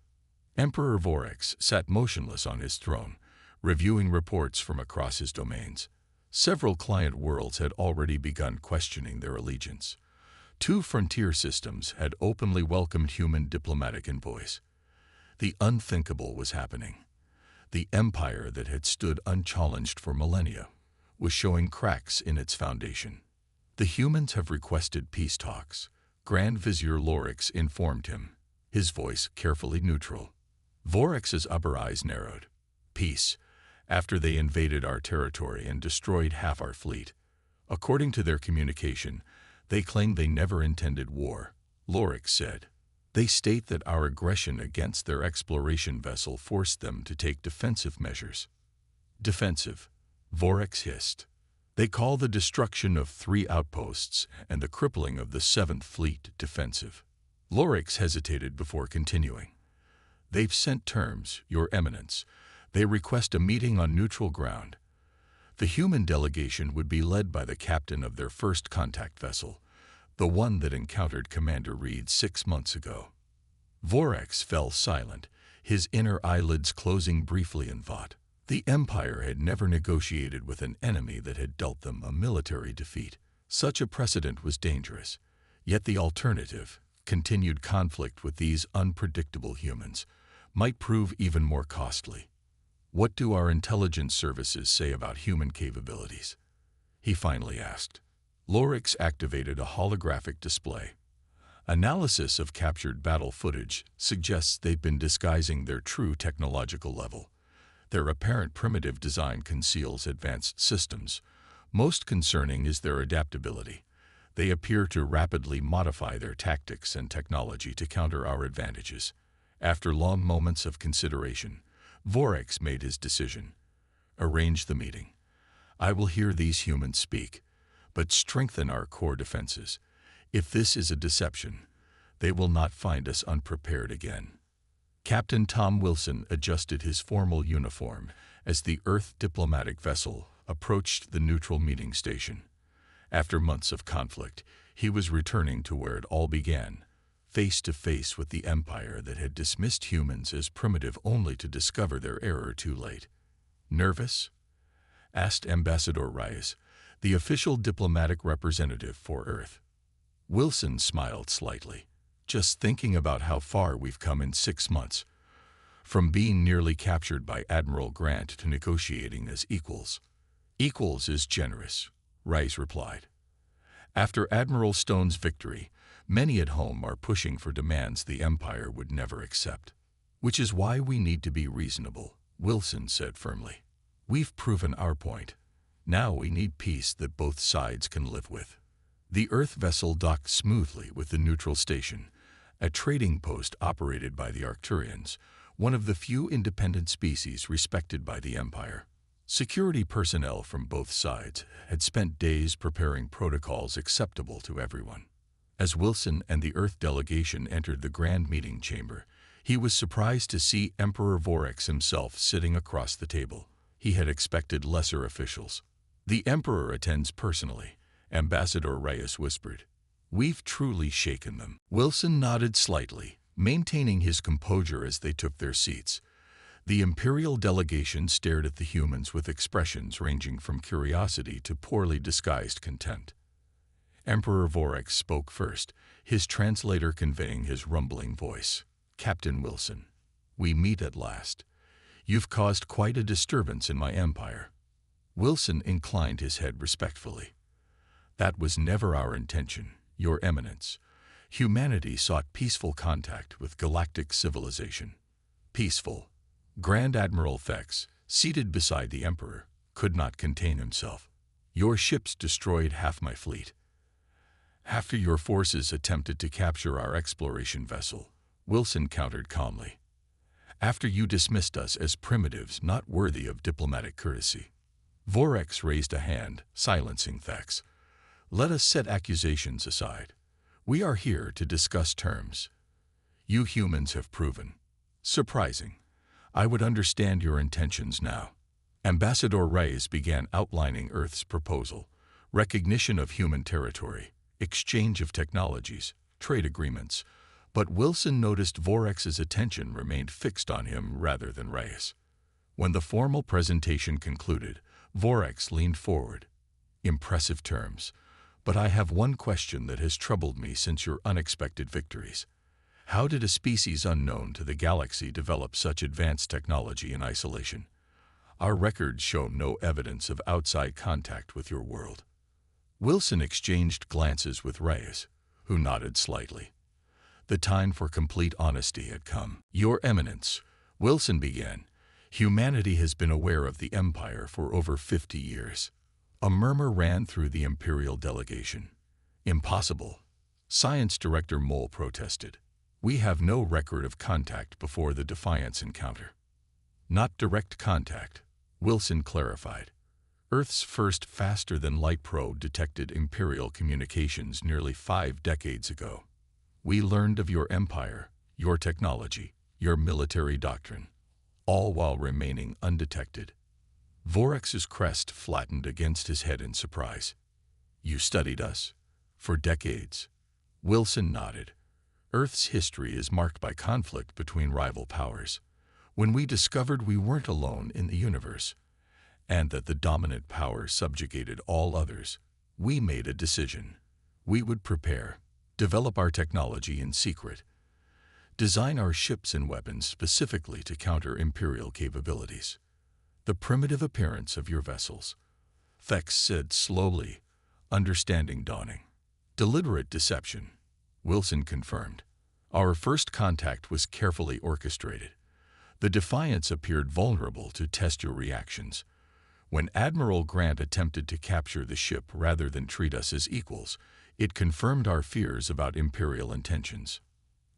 Emperor Vorax sat motionless on his throne, reviewing reports from across his domains. Several client worlds had already begun questioning their allegiance. 2 frontier systems had openly welcomed human diplomatic envoys. The unthinkable was happening. The empire that had stood unchallenged for millennia was showing cracks in its foundation. The humans have requested peace talks, Grand Vizier Lorix informed him, his voice carefully neutral. Vorax's upper eyes narrowed. Peace, after they invaded our territory and destroyed half our fleet. According to their communication, they claim they never intended war, Lorix said. They state that our aggression against their exploration vessel forced them to take defensive measures. Defensive, Vorax hissed. They call the destruction of 3 outposts and the crippling of the 7th Fleet defensive. Lorix hesitated before continuing. They've sent terms, Your Eminence. They request a meeting on neutral ground. The human delegation would be led by the captain of their first contact vessel, the one that encountered Commander Reed 6 months ago. Vorax fell silent, his inner eyelids closing briefly in thought. The Empire had never negotiated with an enemy that had dealt them a military defeat. Such a precedent was dangerous. Yet the alternative, continued conflict with these unpredictable humans, might prove even more costly. What do our intelligence services say about human capabilities? He finally asked. Lorix activated a holographic display. Analysis of captured battle footage suggests they've been disguising their true technological level. Their apparent primitive design conceals advanced systems. Most concerning is their adaptability. They appear to rapidly modify their tactics and technology to counter our advantages. After long moments of consideration, Vorax made his decision. Arrange the meeting. I will hear these humans speak, but strengthen our core defenses. If this is a deception, they will not find us unprepared again. Captain Tom Wilson adjusted his formal uniform as the Earth diplomatic vessel approached the neutral meeting station. After months of conflict, he was returning to where it all began, face to face with the empire that had dismissed humans as primitive only to discover their error too late. Nervous? Asked Ambassador Reyes, the official diplomatic representative for Earth. Wilson smiled slightly. Just thinking about how far we've come in 6 months, from being nearly captured by Admiral Grant to negotiating as equals. Equals is generous, Rice replied. After Admiral Stone's victory, many at home are pushing for demands the Empire would never accept. Which is why we need to be reasonable, Wilson said firmly. We've proven our point. Now we need peace that both sides can live with. The Earth vessel docked smoothly with the neutral station, a trading post operated by the Arcturians, one of the few independent species respected by the Empire. Security personnel from both sides had spent days preparing protocols acceptable to everyone. As Wilson and the Earth delegation entered the grand meeting chamber, he was surprised to see Emperor Vorax himself sitting across the table. He had expected lesser officials. "The Emperor attends personally," Ambassador Reyes whispered. "We've truly shaken them." Wilson nodded slightly, maintaining his composure as they took their seats. The Imperial delegation stared at the humans with expressions ranging from curiosity to poorly disguised contempt. Emperor Vorax spoke first, his translator conveying his rumbling voice. "Captain Wilson, we meet at last. You've caused quite a disturbance in my empire." Wilson inclined his head respectfully. "That was never our intention, Your Eminence. Humanity sought peaceful contact with galactic civilization." Peaceful. Grand Admiral Thex, seated beside the Emperor, could not contain himself. "Your ships destroyed half my fleet. After your forces attempted to capture our exploration vessel," Wilson countered calmly. "After you dismissed us as primitives not worthy of diplomatic courtesy." Vorax raised a hand, silencing Thex. "Let us set accusations aside. We are here to discuss terms. You humans have proven. Surprising. I would understand your intentions now." Ambassador Reyes began outlining Earth's proposal: recognition of human territory, exchange of technologies, trade agreements. But Wilson noticed Vorax's attention remained fixed on him rather than Reyes. When the formal presentation concluded, Vorax leaned forward. "Impressive terms. But I have one question that has troubled me since your unexpected victories. How did a species unknown to the galaxy develop such advanced technology in isolation? Our records show no evidence of outside contact with your world." Wilson exchanged glances with Reyes, who nodded slightly. The time for complete honesty had come. "Your Eminence," Wilson began, "humanity has been aware of the Empire for over 50 years. A murmur ran through the Imperial delegation. "Impossible," Science Director Mole protested. "We have no record of contact before the Defiance encounter." "Not direct contact," Wilson clarified. "Earth's first faster-than-light probe detected Imperial communications nearly 5 decades ago. We learned of your empire, your technology, your military doctrine, all while remaining undetected." Vorax's crest flattened against his head in surprise. "You studied us? For decades?" Wilson nodded. "Earth's history is marked by conflict between rival powers. When we discovered we weren't alone in the universe, and that the dominant power subjugated all others, we made a decision. We would prepare, develop our technology in secret, design our ships and weapons specifically to counter Imperial capabilities. The primitive appearance of your vessels," Thex said slowly, understanding dawning. "Deliberate deception," Wilson confirmed. "Our first contact was carefully orchestrated. The Defiance appeared vulnerable to test your reactions. When Admiral Grant attempted to capture the ship rather than treat us as equals, it confirmed our fears about Imperial intentions."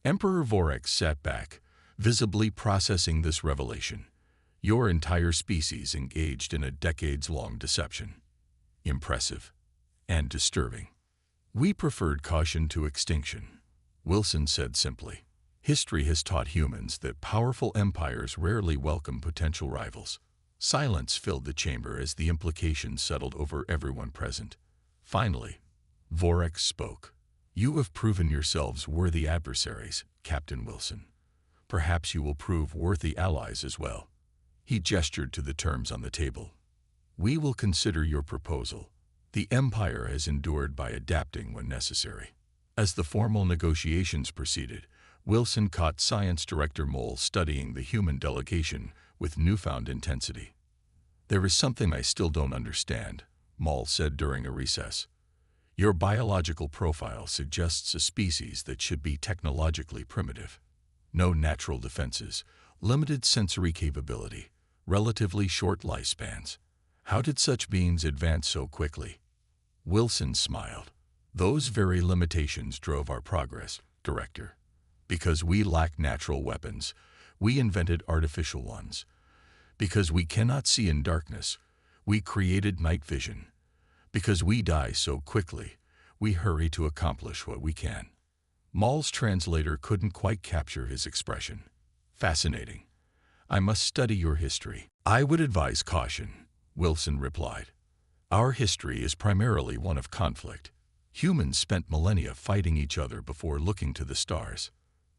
Emperor Vorax sat back, visibly processing this revelation. "Your entire species engaged in a decades-long deception. Impressive. And disturbing." "We preferred caution to extinction," Wilson said simply. "History has taught humans that powerful empires rarely welcome potential rivals." Silence filled the chamber as the implications settled over everyone present. Finally, Vorax spoke. "You have proven yourselves worthy adversaries, Captain Wilson. Perhaps you will prove worthy allies as well." He gestured to the terms on the table. "We will consider your proposal. The Empire has endured by adapting when necessary." As the formal negotiations proceeded, Wilson caught Science Director Mole studying the human delegation with newfound intensity. "There is something I still don't understand," Mole said during a recess. "Your biological profile suggests a species that should be technologically primitive. No natural defenses, limited sensory capability, relatively short lifespans. How did such beings advance so quickly? Wilson smiled. Those very limitations drove our progress, Director. Because we lack natural weapons, we invented artificial ones. Because we cannot see in darkness, we created night vision. Because we die so quickly, we hurry to accomplish what we can. Maul's translator couldn't quite capture his expression. Fascinating. I must study your history. I would advise caution, Wilson replied. Our history is primarily one of conflict. Humans spent millennia fighting each other before looking to the stars.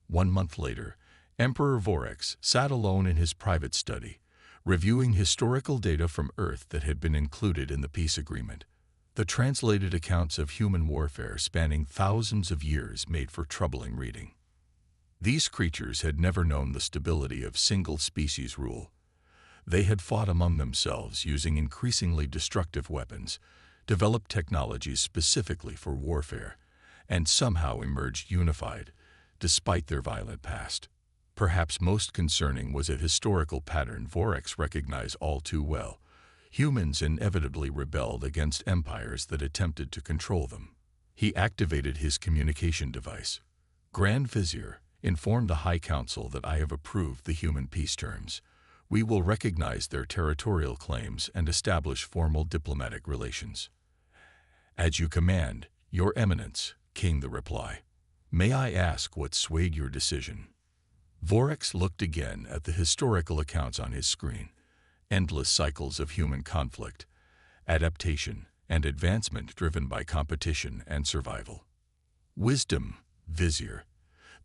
1 month later, Emperor Vorax sat alone in his private study, reviewing historical data from Earth that had been included in the peace agreement. The translated accounts of human warfare spanning thousands of years made for troubling reading. These creatures had never known the stability of single-species rule. They had fought among themselves using increasingly destructive weapons, developed technologies specifically for warfare, and somehow emerged unified, despite their violent past. Perhaps most concerning was a historical pattern Vorax recognized all too well. Humans inevitably rebelled against empires that attempted to control them. He activated his communication device. Grand Vizier, inform the High Council that I have approved the human peace terms. We will recognize their territorial claims and establish formal diplomatic relations. As you command, Your Eminence, came the reply. May I ask what swayed your decision? Vorax looked again at the historical accounts on his screen. Endless cycles of human conflict, adaptation, and advancement driven by competition and survival. Wisdom, Vizier.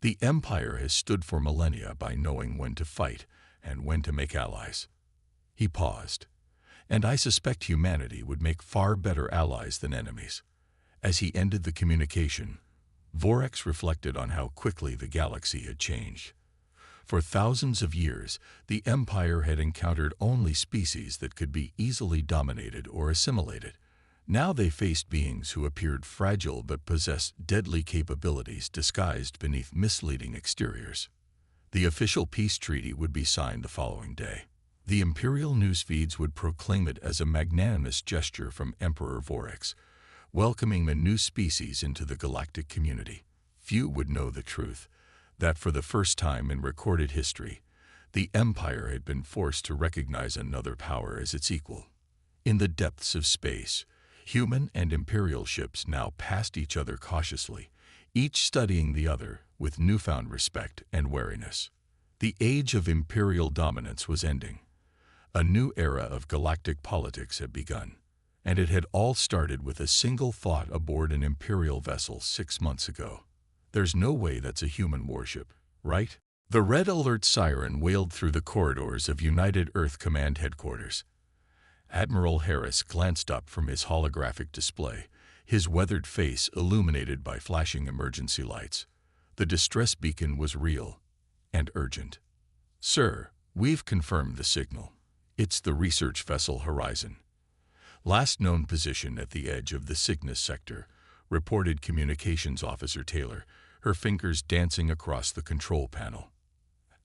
The Empire has stood for millennia by knowing when to fight and when to make allies. He paused. And I suspect humanity would make far better allies than enemies. As he ended the communication, Vorax reflected on how quickly the galaxy had changed. For thousands of years, the Empire had encountered only species that could be easily dominated or assimilated. Now they faced beings who appeared fragile but possessed deadly capabilities disguised beneath misleading exteriors. The official peace treaty would be signed the following day. The imperial news feeds would proclaim it as a magnanimous gesture from Emperor Vorax, welcoming the new species into the galactic community. Few would know the truth, that for the first time in recorded history, the Empire had been forced to recognize another power as its equal. In the depths of space, human and imperial ships now passed each other cautiously, each studying the other with newfound respect and wariness. The age of imperial dominance was ending. A new era of galactic politics had begun, and it had all started with a single thought aboard an imperial vessel 6 months ago. There's no way that's a human warship, right? The red alert siren wailed through the corridors of United Earth Command Headquarters. Admiral Harris glanced up from his holographic display, his weathered face illuminated by flashing emergency lights. The distress beacon was real and urgent. Sir, we've confirmed the signal. It's the research vessel Horizon. Last known position at the edge of the Cygnus sector, reported Communications Officer Taylor, her fingers dancing across the control panel.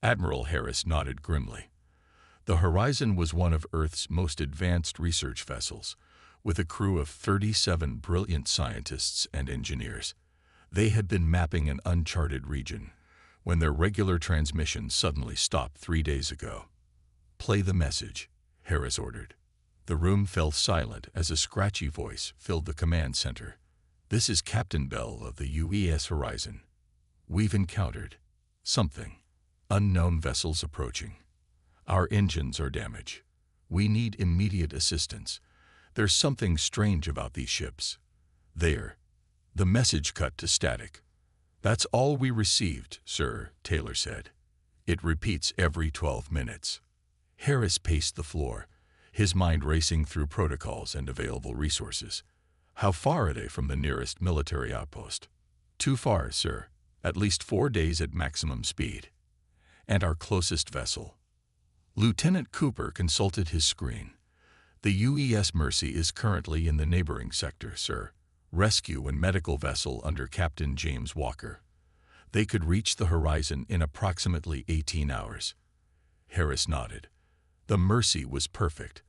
Admiral Harris nodded grimly. The Horizon was one of Earth's most advanced research vessels, with a crew of 37 brilliant scientists and engineers. They had been mapping an uncharted region when their regular transmission suddenly stopped 3 days ago. Play the message, Harris ordered. The room fell silent as a scratchy voice filled the command center. This is Captain Bell of the UES Horizon. We've encountered something. Unknown vessels approaching. Our engines are damaged. We need immediate assistance. There's something strange about these ships. There. The message cut to static. That's all we received, sir, Taylor said. It repeats every 12 minutes. Harris paced the floor, his mind racing through protocols and available resources. How far are they from the nearest military outpost? Too far, sir. At least 4 days at maximum speed. And our closest vessel. Lieutenant Cooper consulted his screen. The UES Mercy is currently in the neighboring sector, sir. Rescue and medical vessel under Captain James Walker. They could reach the Horizon in approximately 18 hours. Harris nodded. The Mercy was perfect,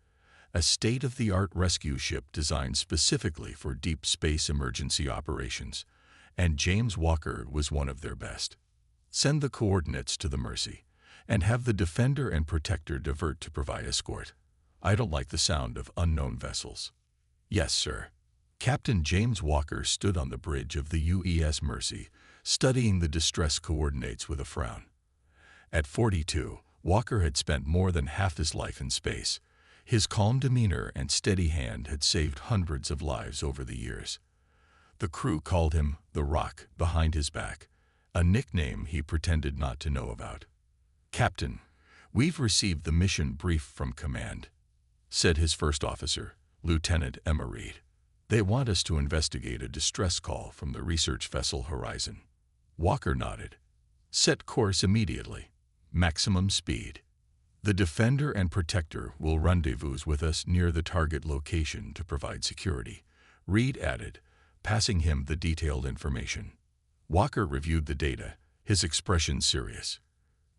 a state-of-the-art rescue ship designed specifically for deep space emergency operations, and James Walker was one of their best. Send the coordinates to the Mercy, and have the Defender and Protector divert to provide escort. I don't like the sound of unknown vessels. Yes, sir. Captain James Walker stood on the bridge of the UES Mercy, studying the distress coordinates with a frown. At 42, Walker had spent more than half his life in space. His calm demeanor and steady hand had saved hundreds of lives over the years. The crew called him the Rock behind his back, a nickname he pretended not to know about. "Captain, we've received the mission brief from command," said his first officer, Lieutenant Emma Reed. "They want us to investigate a distress call from the research vessel Horizon." Walker nodded. "Set course immediately. Maximum speed. The Defender and Protector will rendezvous with us near the target location to provide security," Reed added, passing him the detailed information. Walker reviewed the data, his expression serious.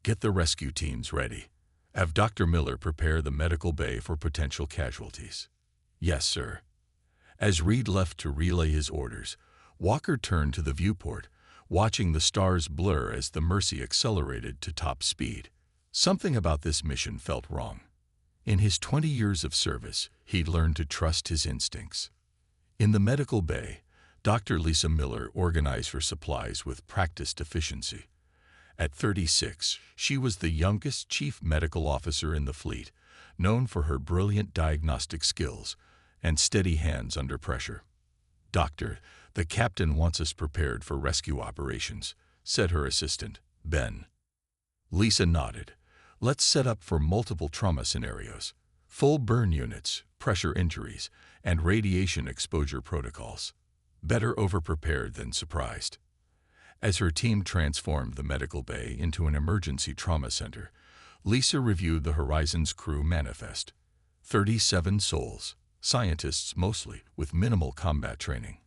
"Get the rescue teams ready. Have Dr. Miller prepare the medical bay for potential casualties." "Yes, sir." As Reed left to relay his orders, Walker turned to the viewport, watching the stars blur as the Mercy accelerated to top speed. Something about this mission felt wrong. In his 20 years of service, he'd learned to trust his instincts. In the medical bay, Dr. Lisa Miller organized her supplies with practiced efficiency. At 36, she was the youngest chief medical officer in the fleet, known for her brilliant diagnostic skills and steady hands under pressure. "Doctor, the captain wants us prepared for rescue operations," said her assistant, Ben. Lisa nodded. "Let's set up for multiple trauma scenarios, full burn units, pressure injuries, and radiation exposure protocols. Better over-prepared than surprised." As her team transformed the medical bay into an emergency trauma center, Lisa reviewed the Horizon's crew manifest. 37 souls, scientists mostly, with minimal combat training.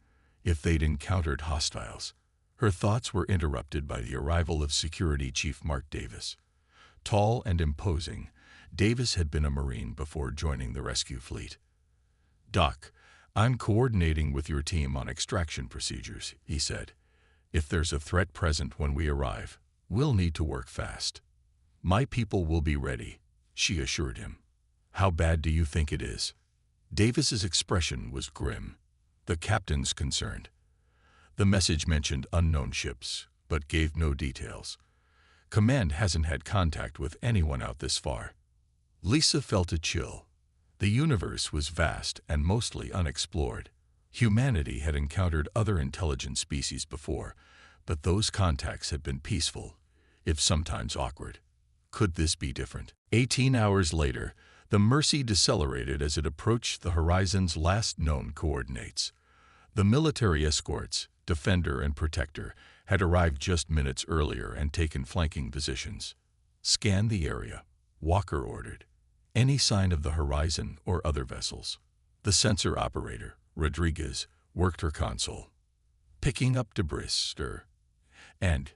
If they'd encountered hostiles. Her thoughts were interrupted by the arrival of Security Chief Mark Davis. Tall and imposing, Davis had been a Marine before joining the rescue fleet. "Doc, I'm coordinating with your team on extraction procedures," he said. "If there's a threat present when we arrive, we'll need to work fast." "My people will be ready," she assured him. "How bad do you think it is?" Davis's expression was grim. The captain's concerned. The message mentioned unknown ships, but gave no details. Command hasn't had contact with anyone out this far. Lisa felt a chill. The universe was vast and mostly unexplored. Humanity had encountered other intelligent species before, but those contacts had been peaceful, if sometimes awkward. Could this be different? 18 hours later, the Mercy decelerated as it approached the Horizon's last known coordinates. The military escorts, Defender and Protector, had arrived just minutes earlier and taken flanking positions. "Scan the area," Walker ordered. "Any sign of the Horizon or other vessels?" The sensor operator, Rodriguez, worked her console. "Picking up debris, sir. And,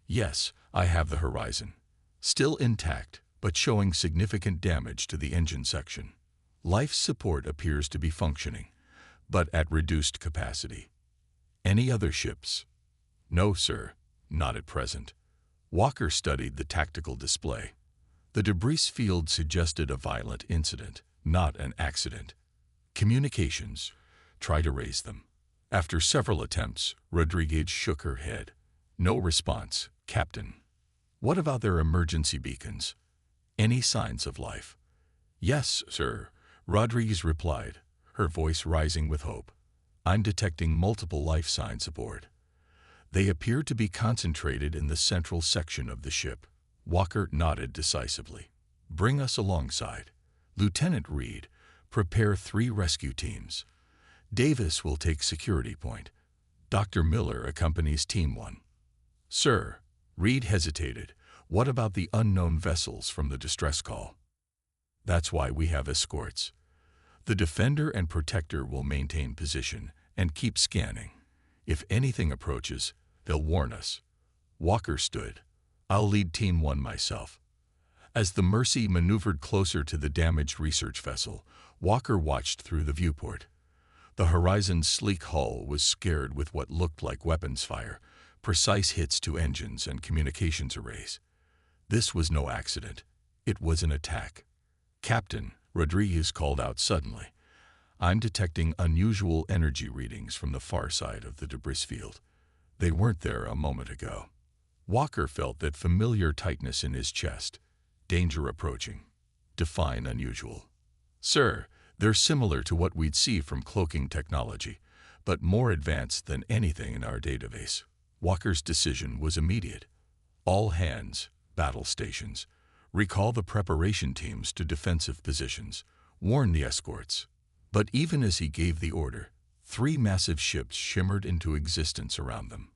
yes, I have the Horizon. Still intact, but showing significant damage to the engine section. Life support appears to be functioning, but at reduced capacity. Any other ships?" "No, sir, not at present." Walker studied the tactical display. The debris field suggested a violent incident, not an accident. "Communications. Try to raise them." After several attempts, Rodriguez shook her head. "No response, Captain." "What about their emergency beacons? Any signs of life?" "Yes, sir," Rodriguez replied, her voice rising with hope. "I'm detecting multiple life signs aboard. They appear to be concentrated in the central section of the ship." Walker nodded decisively. "Bring us alongside. Lieutenant Reed, prepare 3 rescue teams. Davis will take security point. Dr. Miller accompanies Team 1. "Sir," Reed hesitated, "what about the unknown vessels from the distress call?" "That's why we have escorts. The Defender and Protector will maintain position and keep scanning. If anything approaches, they'll warn us." Walker stood. "I'll lead Team 1 myself." As the Mercy maneuvered closer to the damaged research vessel, Walker watched through the viewport. The Horizon's sleek hull was scared with what looked like weapons fire, precise hits to engines and communications arrays. This was no accident. It was an attack. "Captain," Rodriguez called out suddenly, "I'm detecting unusual energy readings from the far side of the debris field. They weren't there a moment ago." Walker felt that familiar tightness in his chest. Danger approaching. Define unusual. "Sir, they're similar to what we'd see from cloaking technology, but more advanced than anything in our database." Walker's decision was immediate. "All hands, battle stations. Recall the preparation teams to defensive positions. Warn the escorts." But even as he gave the order, 3 massive ships shimmered into existence around them.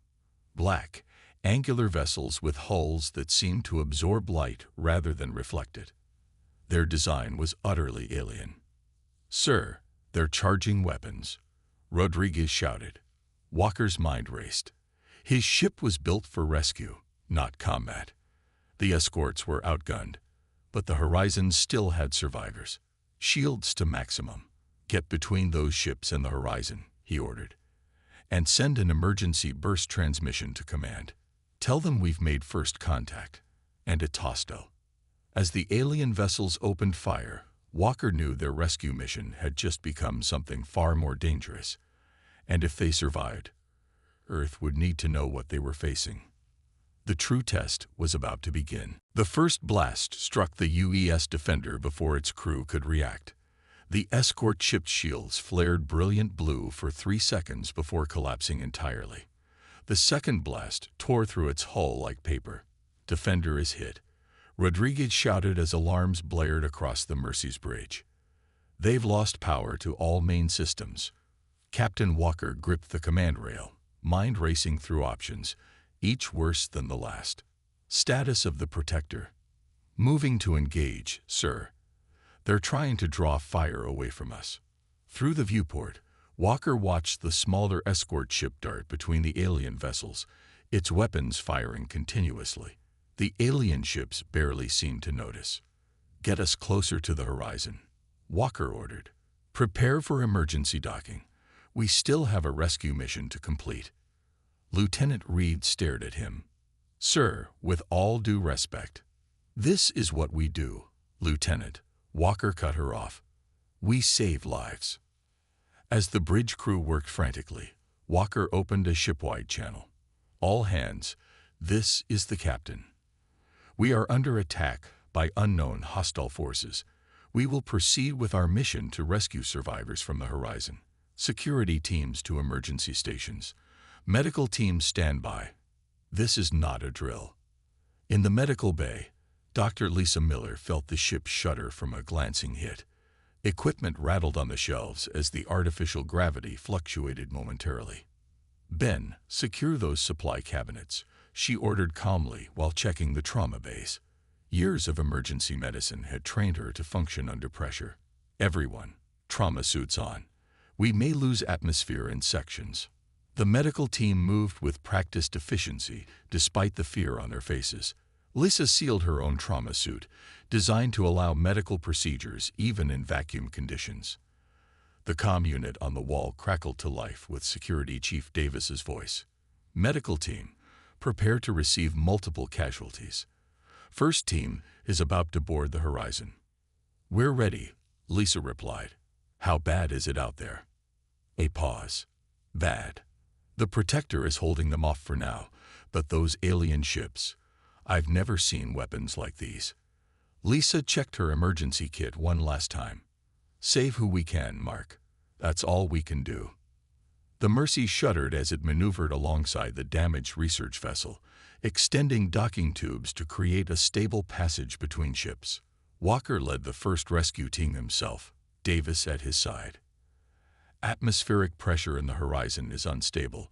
Black, angular vessels with hulls that seemed to absorb light rather than reflect it. Their design was utterly alien. "Sir, they're charging weapons," Rodriguez shouted. Walker's mind raced. His ship was built for rescue, not combat. The escorts were outgunned, but the Horizon still had survivors. "Shields to maximum. Get between those ships and the Horizon," he ordered, "and send an emergency burst transmission to command. Tell them we've made first contact, and it's hostile." As the alien vessels opened fire, Walker knew their rescue mission had just become something far more dangerous. And if they survived, Earth would need to know what they were facing. The true test was about to begin. The first blast struck the UES Defender before its crew could react. The escort ship's shields flared brilliant blue for 3 seconds before collapsing entirely. The second blast tore through its hull like paper. "Defender is hit," Rodriguez shouted as alarms blared across the Mercy's bridge. "They've lost power to all main systems." Captain Walker gripped the command rail, mind racing through options, each worse than the last. "Status of the Protector." "Moving to engage, sir. They're trying to draw fire away from us." Through the viewport, Walker watched the smaller escort ship dart between the alien vessels, its weapons firing continuously. The alien ships barely seemed to notice. "Get us closer to the Horizon," Walker ordered. "Prepare for emergency docking. We still have a rescue mission to complete." Lieutenant Reed stared at him. "Sir, with all due respect." "This is what we do, Lieutenant," Walker cut her off. "We save lives." As the bridge crew worked frantically, Walker opened a shipwide channel. "All hands, this is the captain. We are under attack by unknown hostile forces. We will proceed with our mission to rescue survivors from the Horizon. Security teams to emergency stations. Medical teams stand by." This is not a drill. In the medical bay, Dr. Lisa Miller felt the ship shudder from a glancing hit. Equipment rattled on the shelves as the artificial gravity fluctuated momentarily. "Ben, secure those supply cabinets," she ordered calmly while checking the trauma bays. Years of emergency medicine had trained her to function under pressure. "Everyone, trauma suits on. We may lose atmosphere in sections." The medical team moved with practiced efficiency despite the fear on their faces. Lisa sealed her own trauma suit, designed to allow medical procedures even in vacuum conditions. The comm unit on the wall crackled to life with Security Chief Davis's voice. "Medical team, prepare to receive multiple casualties. First team is about to board the Horizon." "We're ready," Lisa replied. "How bad is it out there?" A pause. "Bad. The Protector is holding them off for now, but those alien ships, I've never seen weapons like these." Lisa checked her emergency kit one last time. "Save who we can, Mark. That's all we can do." The Mercy shuddered as it maneuvered alongside the damaged research vessel, extending docking tubes to create a stable passage between ships. Walker led the first rescue team himself, Davis at his side. "Atmospheric pressure in the Horizon is unstable,"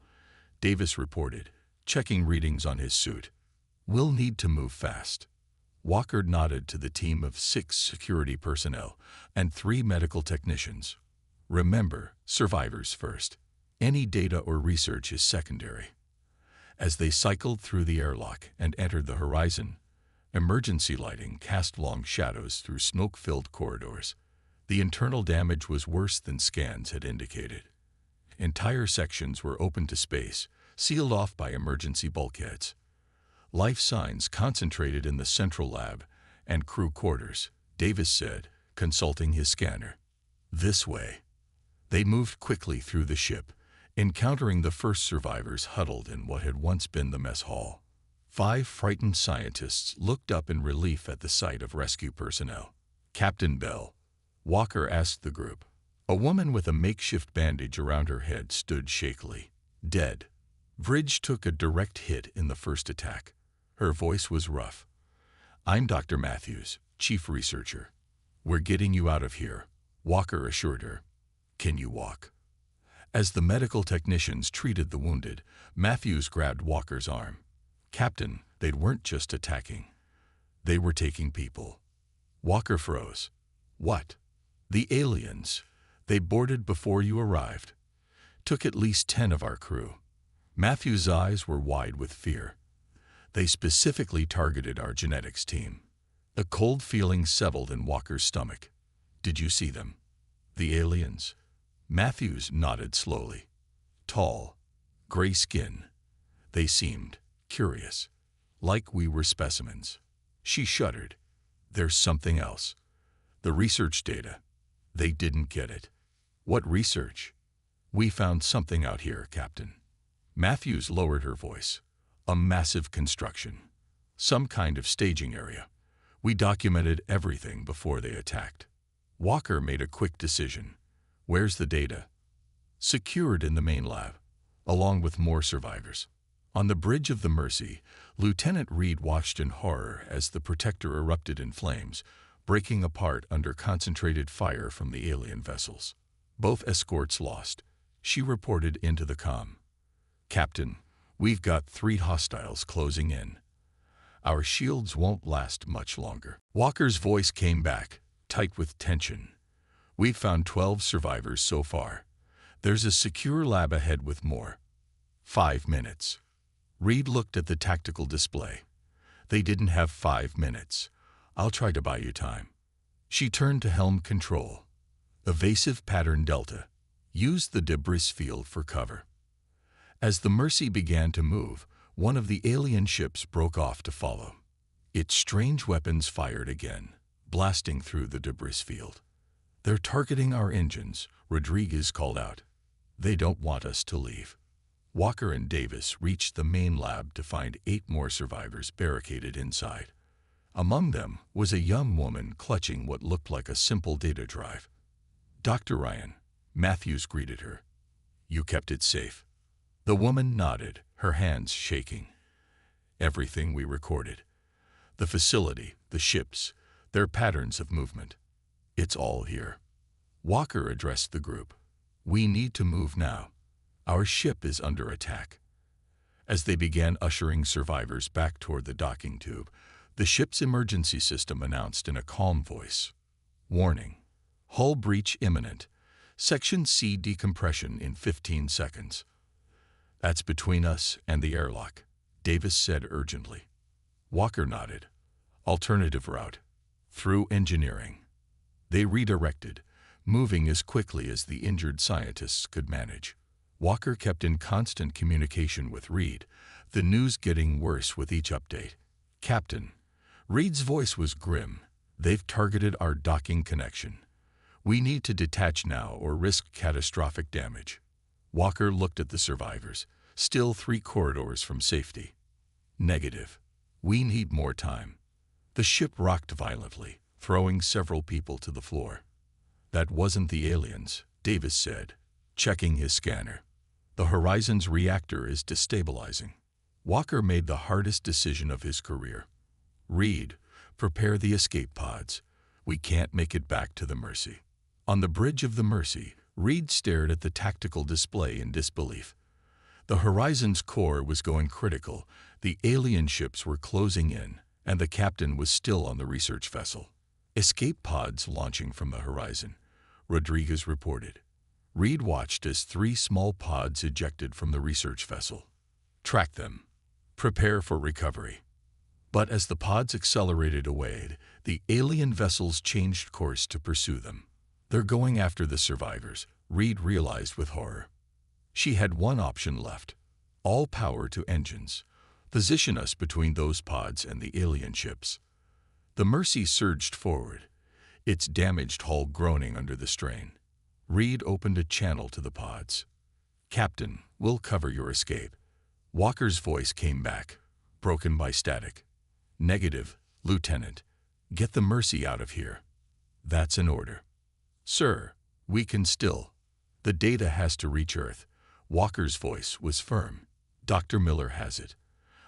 Davis reported, checking readings on his suit. "We'll need to move fast." Walker nodded to the team of 6 security personnel and 3 medical technicians. "Remember, survivors first. Any data or research is secondary." As they cycled through the airlock and entered the Horizon, Emergency lighting cast long shadows through smoke-filled corridors. The internal damage was worse than scans had indicated. Entire sections were open to space, sealed off by emergency bulkheads. Life signs concentrated in the central lab and crew quarters, Davis said, consulting his scanner. This way. They moved quickly through the ship, encountering the first survivors huddled in what had once been the mess hall. 5 frightened scientists looked up in relief at the sight of rescue personnel. Captain Bell, Walker asked the group. A woman with a makeshift bandage around her head stood shakily. Dead. Bridge took a direct hit in the first attack. Her voice was rough. I'm Dr. Matthews, chief researcher. We're getting you out of here, Walker assured her. Can you walk? As the medical technicians treated the wounded, Matthews grabbed Walker's arm. Captain, they weren't just attacking. They were taking people. Walker froze. What? The aliens. They boarded before you arrived. Took at least 10 of our crew. Matthews' eyes were wide with fear. They specifically targeted our genetics team. A cold feeling settled in Walker's stomach. Did you see them? The aliens? Matthews nodded slowly. Tall, gray skin. They seemed curious, like we were specimens. She shuddered. There's something else. The research data. They didn't get it. What research? We found something out here, Captain. Matthews lowered her voice. A massive construction. Some kind of staging area. We documented everything before they attacked. Walker made a quick decision. Where's the data? Secured in the main lab, along with more survivors. On the bridge of the Mercy, Lieutenant Reed watched in horror as the protector erupted in flames, breaking apart under concentrated fire from the alien vessels. Both escorts lost. She reported into the comm. Captain, we've got 3 hostiles closing in. Our shields won't last much longer. Walker's voice came back, tight with tension. We've found 12 survivors so far. There's a secure lab ahead with more. 5 minutes. Reed looked at the tactical display. They didn't have 5 minutes. I'll try to buy you time. She turned to helm control. Evasive pattern delta. Use the debris field for cover. As the Mercy began to move, one of the alien ships broke off to follow. Its strange weapons fired again, blasting through the debris field. They're targeting our engines, Rodriguez called out. They don't want us to leave. Walker and Davis reached the main lab to find 8 more survivors barricaded inside. Among them was a young woman clutching what looked like a simple data drive. Dr. Ryan, Matthews greeted her. You kept it safe. The woman nodded, her hands shaking. Everything we recorded. The facility, the ships, their patterns of movement. It's all here. Walker addressed the group. We need to move now. Our ship is under attack. As they began ushering survivors back toward the docking tube, the ship's emergency system announced in a calm voice. Warning. Hull breach imminent. Section C decompression in 15 seconds. That's between us and the airlock, Davis said urgently. Walker nodded. Alternative route. Through engineering. They redirected, moving as quickly as the injured scientists could manage. Walker kept in constant communication with Reed, the news getting worse with each update. Captain. Reed's voice was grim. They've targeted our docking connection. We need to detach now or risk catastrophic damage. Walker looked at the survivors, still 3 corridors from safety. Negative. We need more time. The ship rocked violently, throwing several people to the floor. That wasn't the aliens, Davis said, checking his scanner. The Horizon's reactor is destabilizing. Walker made the hardest decision of his career. Reed, prepare the escape pods. We can't make it back to the Mercy. On the bridge of the Mercy, Reed stared at the tactical display in disbelief. The Horizon's core was going critical, the alien ships were closing in, and the captain was still on the research vessel. Escape pods launching from the Horizon, Rodriguez reported. Reed watched as 3 small pods ejected from the research vessel. Track them. Prepare for recovery. But as the pods accelerated away, the alien vessels changed course to pursue them. "They're going after the survivors," Reed realized with horror. She had one option left: all power to engines. Position us between those pods and the alien ships. The Mercy surged forward, its damaged hull groaning under the strain. Reed opened a channel to the pods. "Captain, we'll cover your escape." Walker's voice came back, broken by static. "Negative, Lieutenant. Get the Mercy out of here." "That's an order." "Sir, we can still. The data has to reach Earth." Walker's voice was firm. "Dr. Miller has it.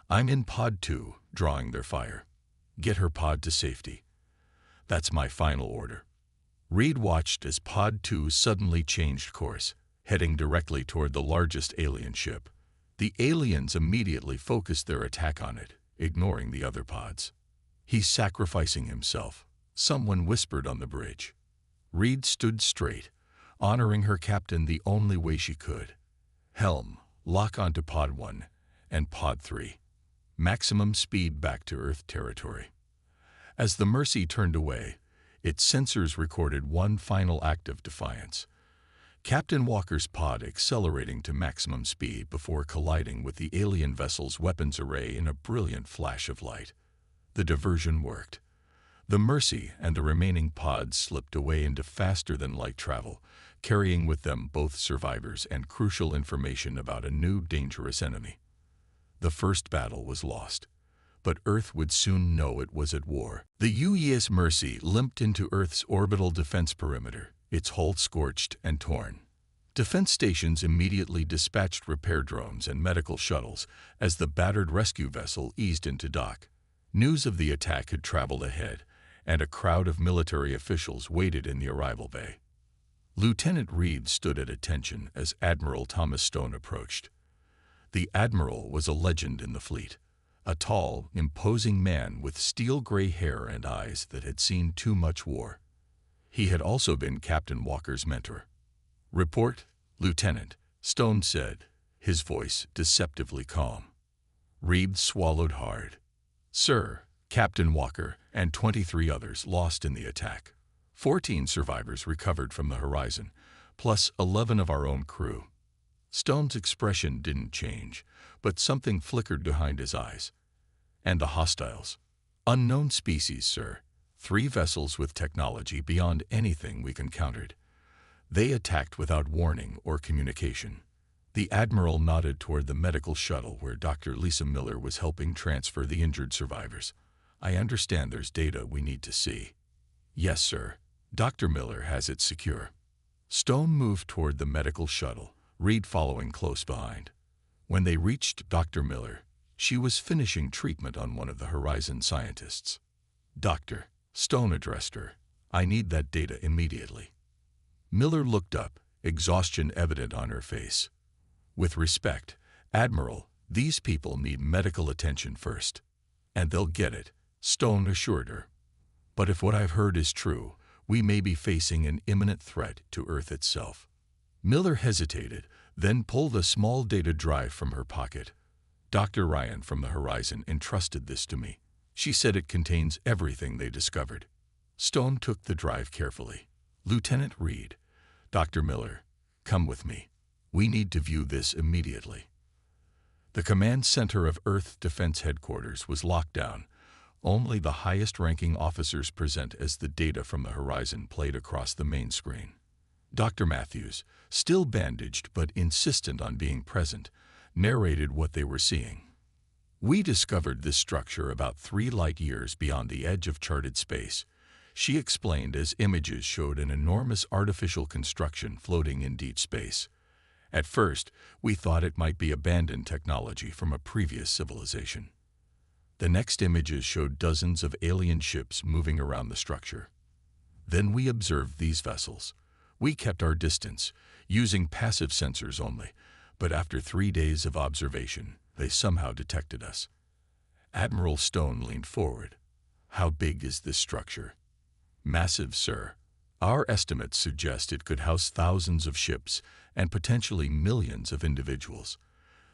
I'm in Pod 2, drawing their fire. Get her pod to safety." "That's my final order." Reed watched as Pod 2 suddenly changed course, heading directly toward the largest alien ship. The aliens immediately focused their attack on it, ignoring the other pods. "He's sacrificing himself," someone whispered on the bridge. Reed stood straight, honoring her captain the only way she could. "Helm, lock onto Pod 1 and Pod 3. Maximum speed back to Earth territory." As the Mercy turned away, its sensors recorded one final act of defiance. Captain Walker's pod accelerating to maximum speed before colliding with the alien vessel's weapons array in a brilliant flash of light. The diversion worked. The Mercy and the remaining pods slipped away into faster-than-light travel, carrying with them both survivors and crucial information about a new dangerous enemy. The first battle was lost, but Earth would soon know it was at war. The UES Mercy limped into Earth's orbital defense perimeter, its hull scorched and torn. Defense stations immediately dispatched repair drones and medical shuttles as the battered rescue vessel eased into dock. News of the attack had traveled ahead, and a crowd of military officials waited in the arrival bay. Lieutenant Reed stood at attention as Admiral Thomas Stone approached. The Admiral was a legend in the fleet, a tall, imposing man with steel-gray hair and eyes that had seen too much war. He had also been Captain Walker's mentor. "Report, Lieutenant," Stone said, his voice deceptively calm. Reed swallowed hard. "Sir, Captain Walker and 23 others lost in the attack. 14 survivors recovered from the horizon, plus 11 of our own crew." Stone's expression didn't change, but something flickered behind his eyes. "And the hostiles?" "Unknown species, sir. 3 vessels with technology beyond anything we've encountered. They attacked without warning or communication." The Admiral nodded toward the medical shuttle where Dr. Lisa Miller was helping transfer the injured survivors. "I understand there's data we need to see." "Yes, sir. Dr. Miller has it secure." Stone moved toward the medical shuttle, Reed following close behind. When they reached Dr. Miller, she was finishing treatment on one of the Horizon scientists. "Doctor," Stone addressed her, "I need that data immediately." Miller looked up, exhaustion evident on her face. "With respect, Admiral, these people need medical attention first." "And they'll get it," Stone assured her. "But if what I've heard is true, we may be facing an imminent threat to Earth itself." Miller hesitated, then pulled a small data drive from her pocket. "Dr. Ryan from the Horizon entrusted this to me. She said it contains everything they discovered." Stone took the drive carefully. "Lieutenant Reed, Dr. Miller, come with me. We need to view this immediately." The command center of Earth Defense Headquarters was locked down. Only the highest-ranking officers present as the data from the Horizon played across the main screen. Dr. Matthews, still bandaged but insistent on being present, narrated what they were seeing. "We discovered this structure about 3 light-years beyond the edge of charted space," she explained as images showed an enormous artificial construction floating in deep space. "At first, we thought it might be abandoned technology from a previous civilization." The next images showed dozens of alien ships moving around the structure. "Then we observed these vessels. We kept our distance, using passive sensors only, but after 3 days of observation, they somehow detected us." Admiral Stone leaned forward. "How big is this structure?" "Massive, sir. Our estimates suggest it could house thousands of ships and potentially millions of individuals.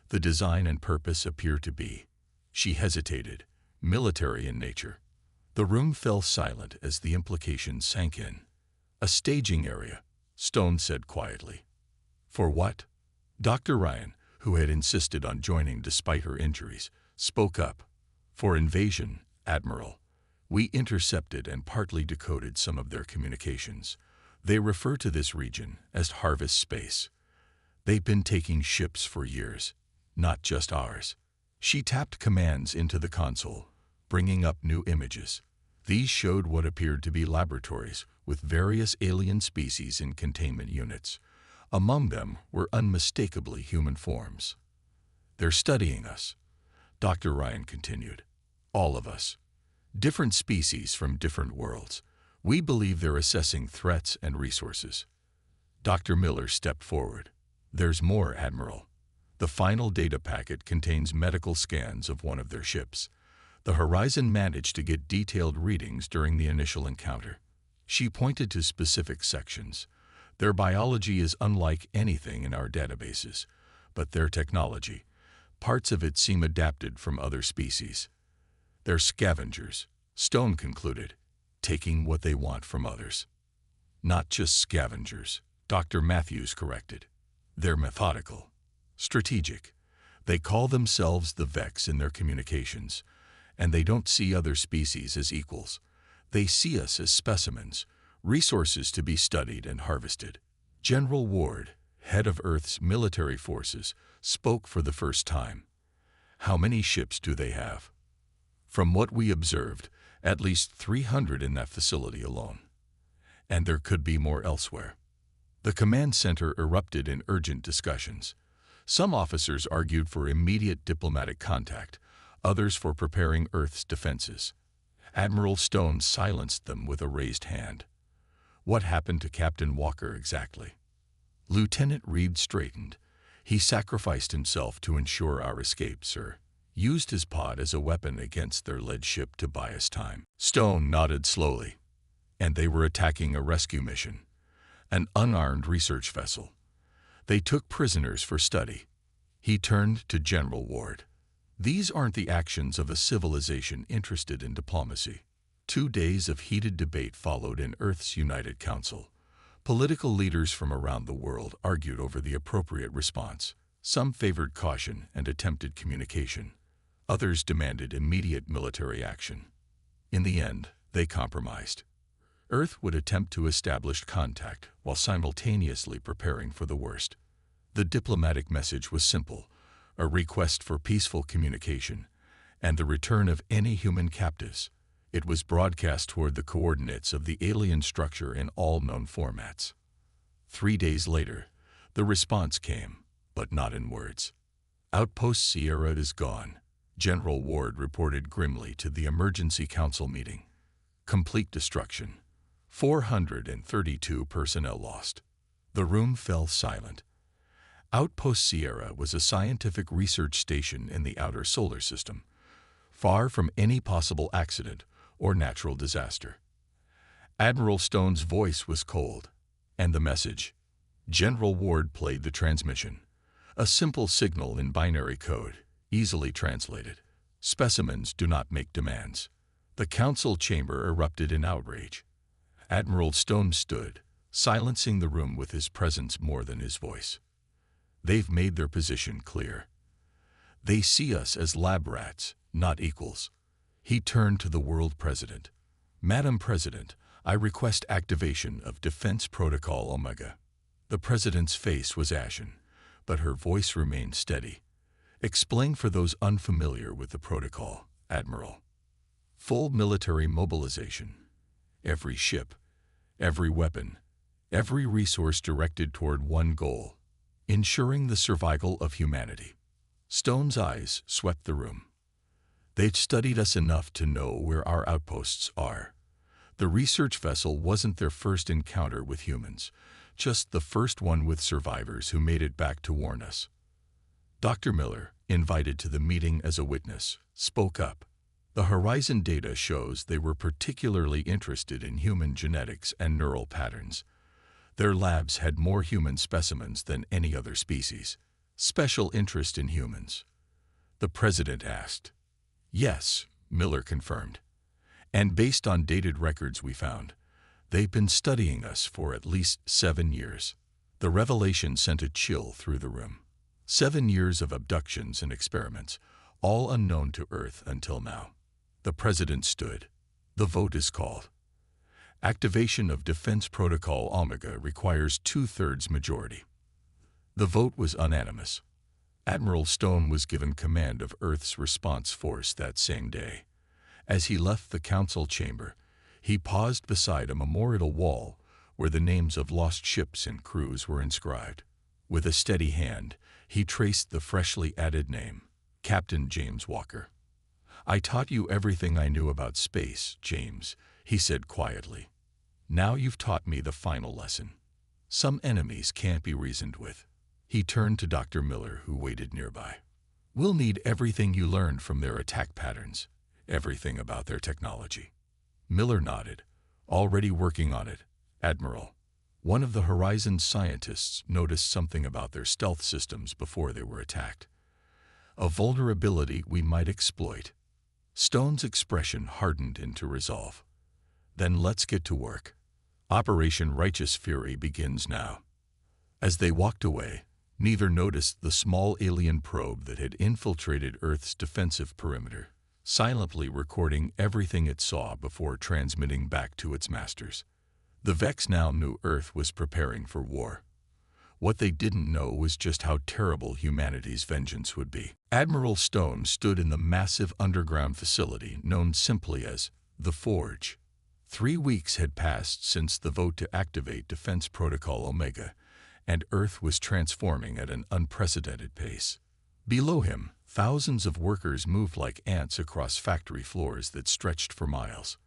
The design and purpose appear to be—" She hesitated, military in nature. The room fell silent as the implication sank in. A staging area, Stone said quietly. For what? Dr. Ryan, who had insisted on joining despite her injuries, spoke up. For invasion, Admiral. We intercepted and partly decoded some of their communications. They refer to this region as Harvest Space. They've been taking ships for years, not just ours. She tapped commands into the console, bringing up new images. These showed what appeared to be laboratories with various alien species in containment units. Among them were unmistakably human forms. They're studying us, Dr. Ryan continued. All of us. Different species from different worlds. We believe they're assessing threats and resources. Dr. Miller stepped forward. There's more, Admiral. The final data packet contains medical scans of one of their ships. The Horizon managed to get detailed readings during the initial encounter. She pointed to specific sections. Their biology is unlike anything in our databases, but their technology, parts of it seem adapted from other species. They're scavengers, Stone concluded, taking what they want from others. Not just scavengers, Dr. Matthews corrected. They're methodical, strategic. They call themselves the Vex in their communications, and they don't see other species as equals. They see us as specimens, resources to be studied and harvested. General Ward, head of Earth's military forces, spoke for the first time. How many ships do they have? From what we observed, at least 300 in that facility alone. And there could be more elsewhere. The command center erupted in urgent discussions. Some officers argued for immediate diplomatic contact, others for preparing Earth's defenses. Admiral Stone silenced them with a raised hand. What happened to Captain Walker exactly? Lieutenant Reed straightened. He sacrificed himself to ensure our escape, sir. Used his pod as a weapon against their lead ship to buy us time. Stone nodded slowly. And they were attacking a rescue mission. An unarmed research vessel. They took prisoners for study. He turned to General Ward. These aren't the actions of a civilization interested in diplomacy. 2 days of heated debate followed in Earth's United Council. Political leaders from around the world argued over the appropriate response. Some favored caution and attempted communication. Others demanded immediate military action. In the end, they compromised. Earth would attempt to establish contact while simultaneously preparing for the worst. The diplomatic message was simple, a request for peaceful communication and the return of any human captives. It was broadcast toward the coordinates of the alien structure in all known formats. 3 days later, the response came, but not in words. Outpost Sierra is gone, General Ward reported grimly to the Emergency Council meeting. Complete destruction. 432 personnel lost. The room fell silent. Outpost Sierra was a scientific research station in the outer solar system, far from any possible accident or natural disaster. Admiral Stone's voice was cold, and the message. General Ward played the transmission. A simple signal in binary code, easily translated. Specimens do not make demands. The council chamber erupted in outrage. Admiral Stone stood, silencing the room with his presence more than his voice. They've made their position clear. They see us as lab rats, not equals. He turned to the world president. Madam President, I request activation of Defense Protocol Omega. The president's face was ashen, but her voice remained steady. Explain for those unfamiliar with the protocol, Admiral. Full military mobilization. Every ship, every weapon, every resource directed toward one goal, ensuring the survival of humanity. Stone's eyes swept the room. They'd studied us enough to know where our outposts are. The research vessel wasn't their first encounter with humans, just the first one with survivors who made it back to warn us. Dr. Miller, invited to the meeting as a witness, spoke up. The Horizon data shows they were particularly interested in human genetics and neural patterns. Their labs had more human specimens than any other species. Special interest in humans. The president asked. Yes, Miller confirmed. And based on dated records we found, they've been studying us for at least 7 years. The revelation sent a chill through the room. 7 years of abductions and experiments, all unknown to Earth until now. The president stood. The vote is called. Activation of Defense Protocol Omega requires 2/3 majority. The vote was unanimous. Admiral Stone was given command of Earth's response force that same day. As he left the council chamber, he paused beside a memorial wall where the names of lost ships and crews were inscribed. With a steady hand, he traced the freshly added name, Captain James Walker. "I taught you everything I knew about space, James," he said quietly. "Now you've taught me the final lesson. Some enemies can't be reasoned with." He turned to Dr. Miller, who waited nearby. "We'll need everything you learned from their attack patterns, everything about their technology." Miller nodded. "Already working on it, Admiral. One of the Horizon scientists noticed something about their stealth systems before they were attacked. A vulnerability we might exploit." Stone's expression hardened into resolve. "Then let's get to work. Operation Righteous Fury begins now." As they walked away, neither noticed the small alien probe that had infiltrated Earth's defensive perimeter, silently recording everything it saw before transmitting back to its masters. The Vex now knew Earth was preparing for war. What they didn't know was just how terrible humanity's vengeance would be. Admiral Stone stood in the massive underground facility known simply as the Forge. 3 weeks had passed since the vote to activate Defense Protocol Omega, and Earth was transforming at an unprecedented pace. Below him, thousands of workers moved like ants across factory floors that stretched for miles.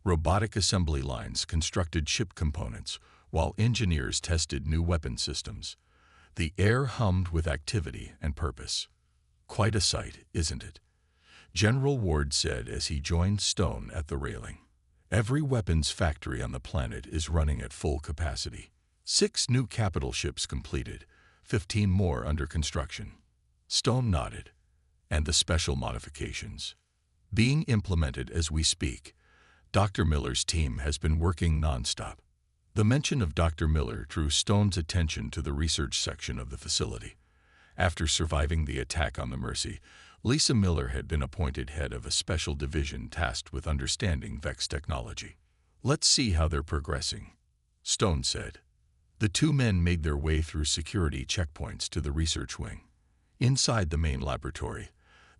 Robotic assembly lines constructed ship components, while engineers tested new weapon systems. The air hummed with activity and purpose. "Quite a sight, isn't it?" General Ward said as he joined Stone at the railing. "Every weapons factory on the planet is running at full capacity. 6 new capital ships completed, 15 more under construction." Stone nodded. "And the special modifications being implemented as we speak. Dr. Miller's team has been working nonstop." The mention of Dr. Miller drew Stone's attention to the research section of the facility. After surviving the attack on the Mercy, Lisa Miller had been appointed head of a special division tasked with understanding Vex technology. "Let's see how they're progressing," Stone said. The 2 men made their way through security checkpoints to the research wing. Inside the main laboratory,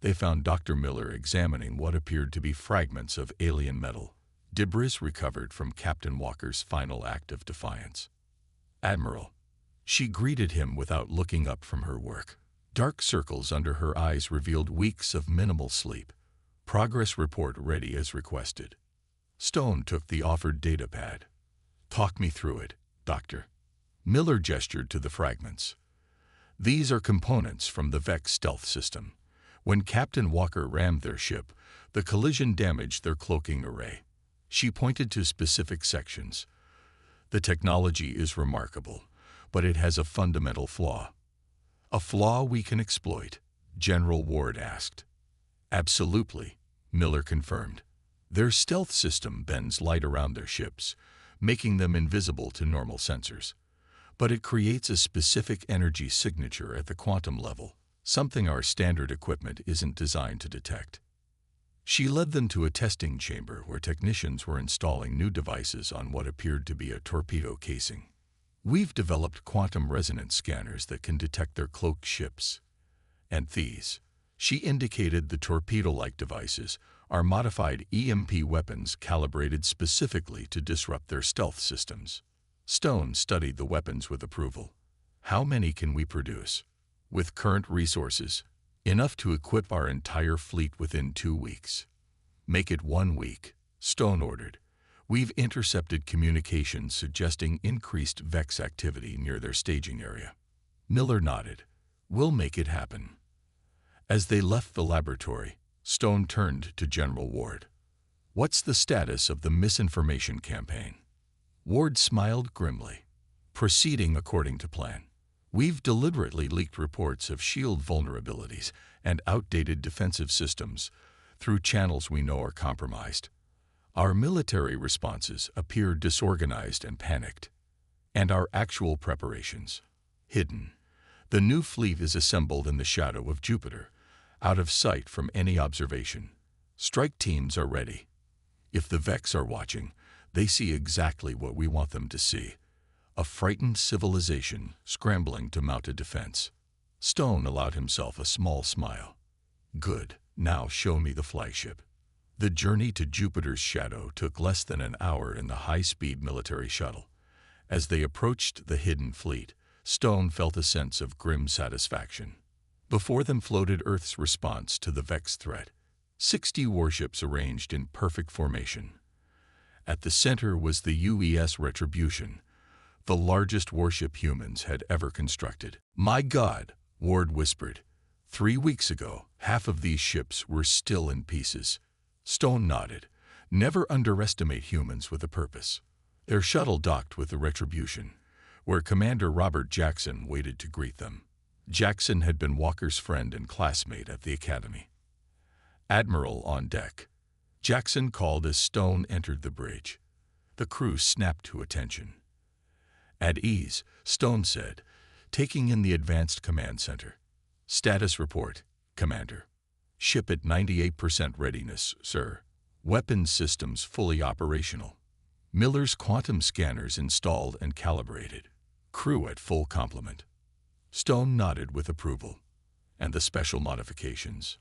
they found Dr. Miller examining what appeared to be fragments of alien metal, debris recovered from Captain Walker's final act of defiance. "Admiral." She greeted him without looking up from her work. Dark circles under her eyes revealed weeks of minimal sleep. "Progress report ready as requested." Stone took the offered data pad. "Talk me through it, Doctor." Miller gestured to the fragments. "These are components from the Vex stealth system. When Captain Walker rammed their ship, the collision damaged their cloaking array." She pointed to specific sections. "The technology is remarkable, but it has a fundamental flaw." "A flaw we can exploit?" General Ward asked. "Absolutely," Miller confirmed. "Their stealth system bends light around their ships, making them invisible to normal sensors. But it creates a specific energy signature at the quantum level, something our standard equipment isn't designed to detect." She led them to a testing chamber where technicians were installing new devices on what appeared to be a torpedo casing. "We've developed quantum resonance scanners that can detect their cloaked ships. And these," she indicated the torpedo-like devices, "are modified EMP weapons calibrated specifically to disrupt their stealth systems." Stone studied the weapons with approval. "How many can we produce?" "With current resources, enough to equip our entire fleet within 2 weeks." "Make it 1 week," Stone ordered. "We've intercepted communications suggesting increased Vex activity near their staging area." Miller nodded. "We'll make it happen." As they left the laboratory, Stone turned to General Ward. "What's the status of the misinformation campaign?" Ward smiled grimly. "Proceeding according to plan. We've deliberately leaked reports of shield vulnerabilities and outdated defensive systems through channels we know are compromised. Our military responses appear disorganized and panicked, and our actual preparations hidden. The new fleet is assembled in the shadow of Jupiter, out of sight from any observation. Strike teams are ready. If the Vex are watching, they see exactly what we want them to see: a frightened civilization scrambling to mount a defense. Stone allowed himself a small smile. Good, now show me the flagship. The journey to Jupiter's shadow took less than an hour in the high-speed military shuttle. As they approached the hidden fleet, Stone felt a sense of grim satisfaction. Before them floated Earth's response to the Vex threat, 60 warships arranged in perfect formation. At the center was the UES Retribution, the largest warship humans had ever constructed. "My God," Ward whispered. 3 weeks ago, half of these ships were still in pieces. Stone nodded. Never underestimate humans with a purpose. Their shuttle docked with the Retribution, where Commander Robert Jackson waited to greet them. Jackson had been Walker's friend and classmate at the academy. "Admiral on deck." Jackson called as Stone entered the bridge. The crew snapped to attention. "At ease," Stone said, taking in the advanced command center. "Status report, Commander. Ship at 98% readiness, sir. Weapons systems fully operational. Miller's quantum scanners installed and calibrated. Crew at full complement." Stone nodded with approval. "And the special modifications?"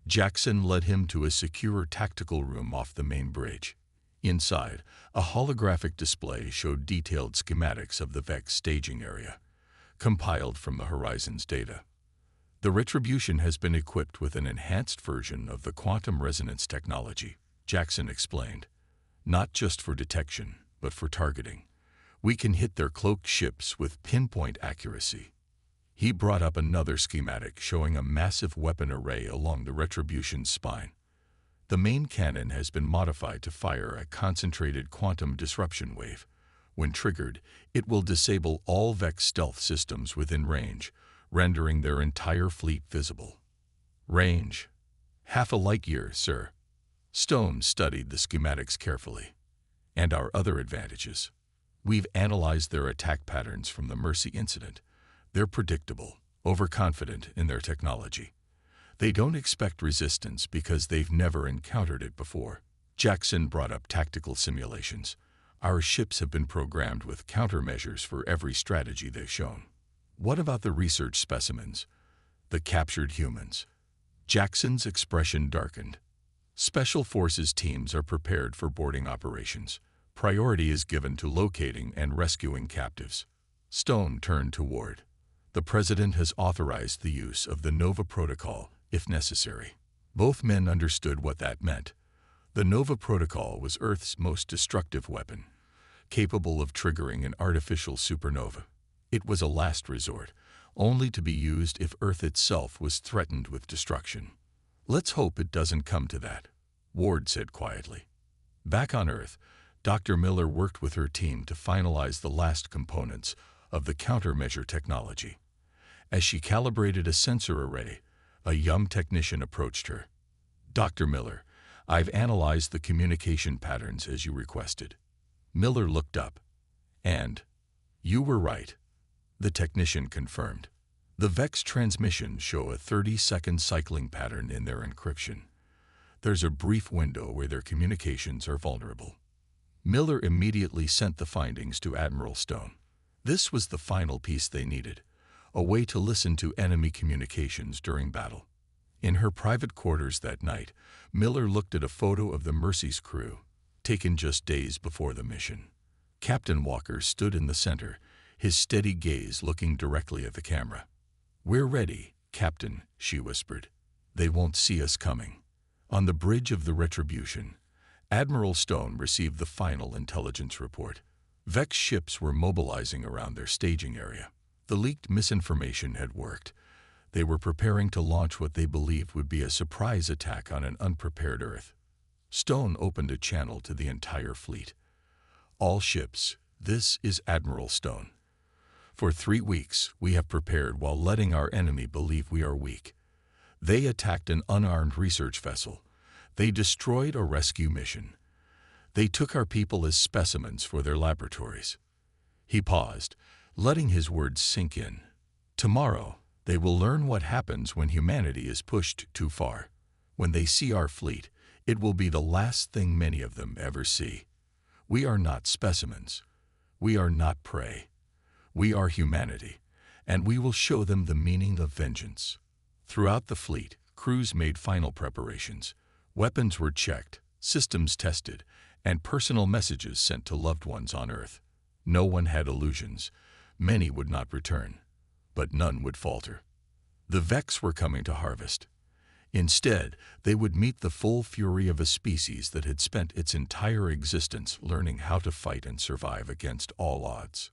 Jackson led him to a secure tactical room off the main bridge. Inside, a holographic display showed detailed schematics of the Vex staging area, compiled from the Horizon's data. "The Retribution has been equipped with an enhanced version of the quantum resonance technology," Jackson explained. "Not just for detection, but for targeting. We can hit their cloaked ships with pinpoint accuracy." He brought up another schematic showing a massive weapon array along the Retribution's spine. "The main cannon has been modified to fire a concentrated quantum disruption wave. When triggered, it will disable all Vex stealth systems within range, rendering their entire fleet visible." "Range? Half a light year, sir." Stone studied the schematics carefully. "And our other advantages? We've analyzed their attack patterns from the Mercy incident. They're predictable, overconfident in their technology. They don't expect resistance because they've never encountered it before." Jackson brought up tactical simulations. "Our ships have been programmed with countermeasures for every strategy they've shown." "What about the research specimens? The captured humans?" Jackson's expression darkened. "Special Forces teams are prepared for boarding operations. Priority is given to locating and rescuing captives." Stone turned to Ward. "The President has authorized the use of the Nova Protocol, if necessary." Both men understood what that meant. The Nova Protocol was Earth's most destructive weapon, capable of triggering an artificial supernova. It was a last resort, only to be used if Earth itself was threatened with destruction. "Let's hope it doesn't come to that," Ward said quietly. Back on Earth, Dr. Miller worked with her team to finalize the last components of the countermeasure technology. As she calibrated a sensor array, a young technician approached her. "Dr. Miller, I've analyzed the communication patterns as you requested." Miller looked up. "And you were right," the technician confirmed. "The Vex transmissions show a 30-second cycling pattern in their encryption. There's a brief window where their communications are vulnerable." Miller immediately sent the findings to Admiral Stone. This was the final piece they needed: a way to listen to enemy communications during battle. In her private quarters that night, Miller looked at a photo of the Mercy's crew, taken just days before the mission. Captain Walker stood in the center, his steady gaze looking directly at the camera. "We're ready, Captain," she whispered. "They won't see us coming." On the bridge of the Retribution, Admiral Stone received the final intelligence report. Vex ships were mobilizing around their staging area. The leaked misinformation had worked. They were preparing to launch what they believed would be a surprise attack on an unprepared Earth. Stone opened a channel to the entire fleet. "All ships, this is Admiral Stone. For 3 weeks, we have prepared while letting our enemy believe we are weak. They attacked an unarmed research vessel. They destroyed a rescue mission. They took our people as specimens for their laboratories. He paused, letting his words sink in. Tomorrow, they will learn what happens when humanity is pushed too far. When they see our fleet, it will be the last thing many of them ever see. We are not specimens. We are not prey. We are humanity, and we will show them the meaning of vengeance. Throughout the fleet, crews made final preparations. Weapons were checked, systems tested, and personal messages sent to loved ones on Earth. No one had illusions. Many would not return, but none would falter. The Vex were coming to harvest. Instead, they would meet the full fury of a species that had spent its entire existence learning how to fight and survive against all odds.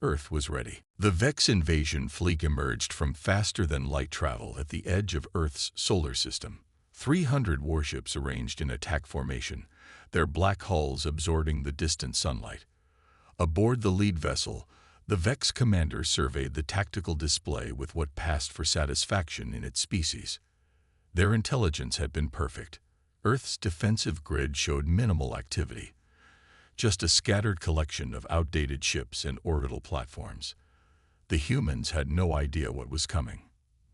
Earth was ready. The Vex invasion fleet emerged from faster-than-light travel at the edge of Earth's solar system. 300 warships arranged in attack formation, their black hulls absorbing the distant sunlight. Aboard the lead vessel, the Vex commander surveyed the tactical display with what passed for satisfaction in its species. Their intelligence had been perfect. Earth's defensive grid showed minimal activity, just a scattered collection of outdated ships and orbital platforms. The humans had no idea what was coming.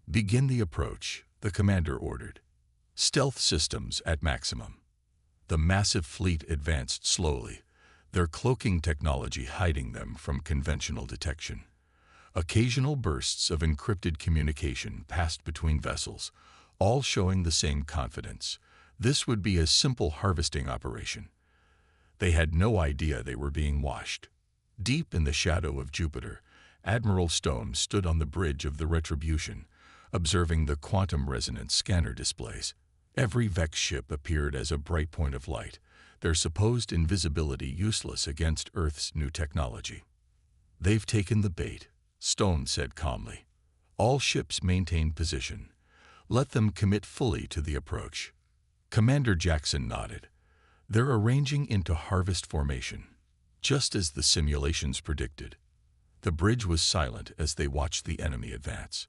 "Begin the approach," the commander ordered. Stealth systems at maximum. The massive fleet advanced slowly, their cloaking technology hiding them from conventional detection. Occasional bursts of encrypted communication passed between vessels, all showing the same confidence. This would be a simple harvesting operation. They had no idea they were being watched. Deep in the shadow of Jupiter, Admiral Stone stood on the bridge of the Retribution, observing the quantum resonance scanner displays. Every Vex ship appeared as a bright point of light, their supposed invisibility useless against Earth's new technology. "They've taken the bait," Stone said calmly. "All ships maintain position. Let them commit fully to the approach." Commander Jackson nodded. "They're arranging into harvest formation, just as the simulations predicted." The bridge was silent as they watched the enemy advance.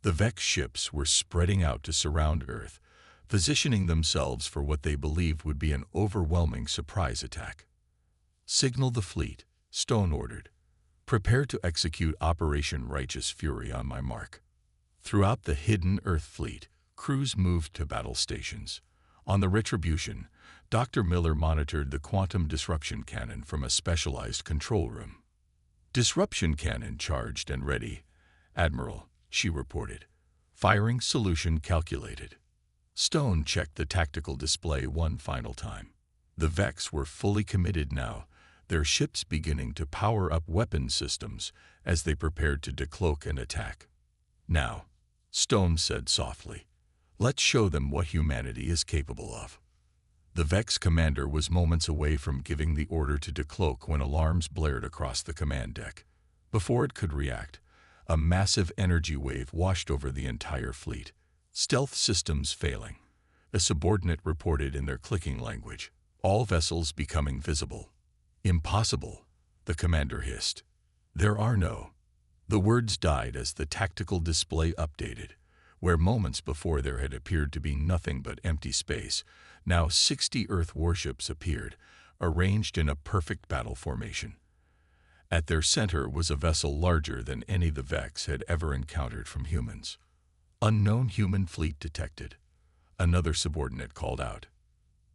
The Vex ships were spreading out to surround Earth, positioning themselves for what they believed would be an overwhelming surprise attack. "Signal the fleet," Stone ordered. "Prepare to execute Operation Righteous Fury on my mark." Throughout the hidden Earth fleet, crews moved to battle stations. On the Retribution, Dr. Miller monitored the quantum disruption cannon from a specialized control room. "Disruption cannon charged and ready, Admiral," she reported. "Firing solution calculated." Stone checked the tactical display one final time. The Vex were fully committed now, their ships beginning to power up weapon systems as they prepared to decloak and attack. "Now," Stone said softly, "let's show them what humanity is capable of." The Vex commander was moments away from giving the order to decloak when alarms blared across the command deck. Before it could react, a massive energy wave washed over the entire fleet. "Stealth systems failing," a subordinate reported in their clicking language. "All vessels becoming visible." "Impossible," the commander hissed. "There are no." The words died as the tactical display updated. Where moments before there had appeared to be nothing but empty space, now 60 Earth warships appeared, arranged in a perfect battle formation. At their center was a vessel larger than any the Vex had ever encountered from humans. "Unknown human fleet detected," another subordinate called out.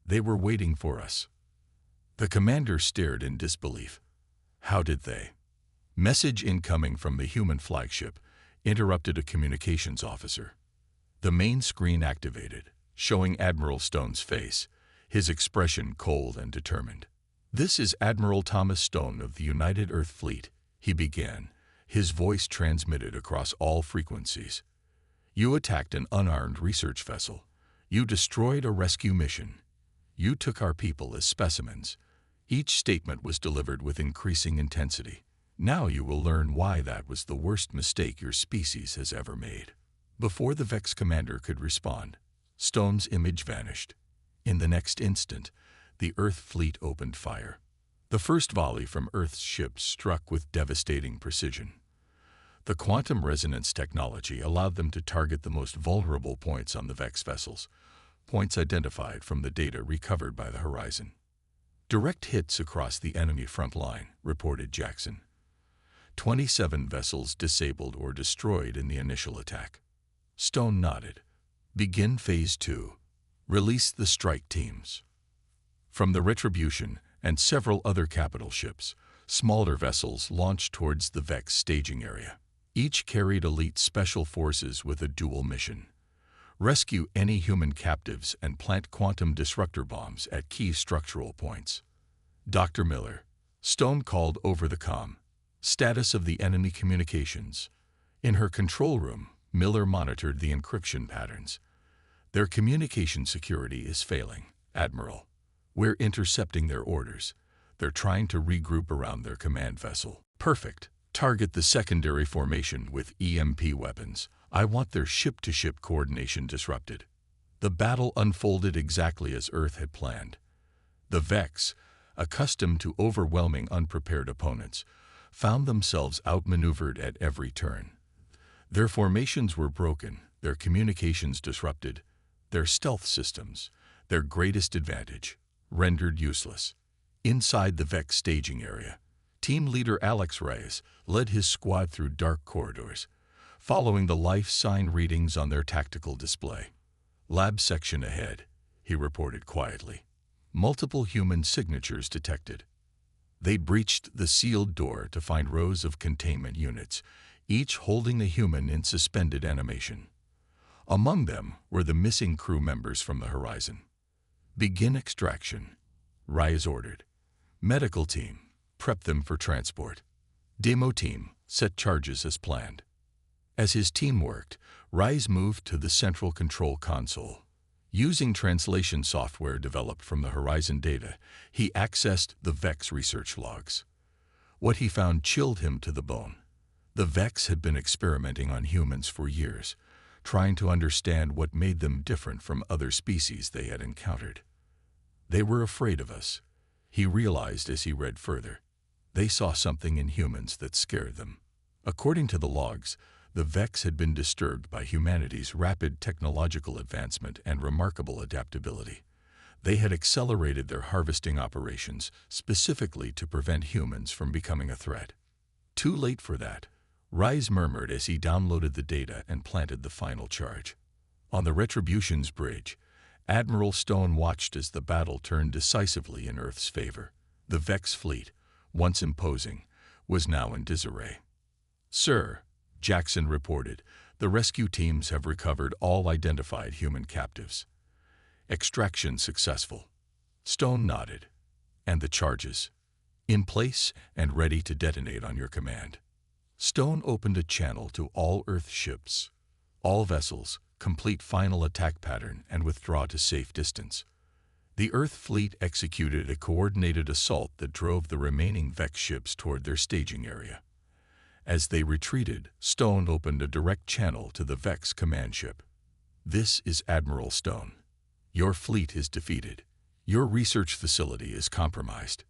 "They were waiting for us." The commander stared in disbelief. How did they? "Message incoming from the human flagship," interrupted a communications officer. The main screen activated, showing Admiral Stone's face, his expression cold and determined. "This is Admiral Thomas Stone of the United Earth Fleet," he began, his voice transmitted across all frequencies. "You attacked an unarmed research vessel. You destroyed a rescue mission. You took our people as specimens." Each statement was delivered with increasing intensity. "Now you will learn why that was the worst mistake your species has ever made." Before the Vex commander could respond, Stone's image vanished. In the next instant, the Earth fleet opened fire. The first volley from Earth's ships struck with devastating precision. The quantum resonance technology allowed them to target the most vulnerable points on the Vex vessels, points identified from the data recovered by the Horizon. Direct hits across the enemy front line, reported Jackson. 27 vessels disabled or destroyed in the initial attack. Stone nodded. Begin Phase 2. Release the strike teams. From the Retribution and several other capital ships, smaller vessels launched towards the Vex staging area. Each carried elite special forces with a dual mission. Rescue any human captives and plant quantum disruptor bombs at key structural points. Dr. Miller. Stone called over the comm. Status of the enemy communications. In her control room, Miller monitored the encryption patterns. Their communication security is failing, Admiral. We're intercepting their orders. They're trying to regroup around their command vessel. Perfect. Target the secondary formation with EMP weapons. I want their ship-to-ship coordination disrupted. The battle unfolded exactly as Earth had planned. The Vex, accustomed to overwhelming unprepared opponents, found themselves outmaneuvered at every turn. Their formations were broken, their communications disrupted, their stealth systems, their greatest advantage, rendered useless. Inside the Vex staging area, team leader Alex Reyes led his squad through dark corridors, following the life sign readings on their tactical display. Lab section ahead, he reported quietly. Multiple human signatures detected. They breached the sealed door to find rows of containment units, each holding a human in suspended animation. Among them were the missing crew members from the Horizon. Begin extraction, Reyes ordered. Medical team, prep them for transport. Demo team, set charges as planned. As his team worked, Reyes moved to the central control console. Using translation software developed from the Horizon data, he accessed the Vex research logs. What he found chilled him to the bone. The Vex had been experimenting on humans for years, trying to understand what made them different from other species they had encountered. They were afraid of us, he realized as he read further. They saw something in humans that scared them. According to the logs, the Vex had been disturbed by humanity's rapid technological advancement and remarkable adaptability. They had accelerated their harvesting operations specifically to prevent humans from becoming a threat. Too late for that, Reyes murmured as he downloaded the data and planted the final charge. On the Retribution's bridge, Admiral Stone watched as the battle turned decisively in Earth's favor. The Vex fleet, once imposing, was now in disarray. Sir, Jackson reported, the rescue teams have recovered all identified human captives. Extraction successful. Stone nodded. And the charges? In place and ready to detonate on your command. Stone opened a channel to all Earth ships. All vessels, complete final attack pattern and withdraw to safe distance. The Earth fleet executed a coordinated assault that drove the remaining Vex ships toward their staging area. As they retreated, Stone opened a direct channel to the Vex command ship. This is Admiral Stone. Your fleet is defeated. Your research facility is compromised.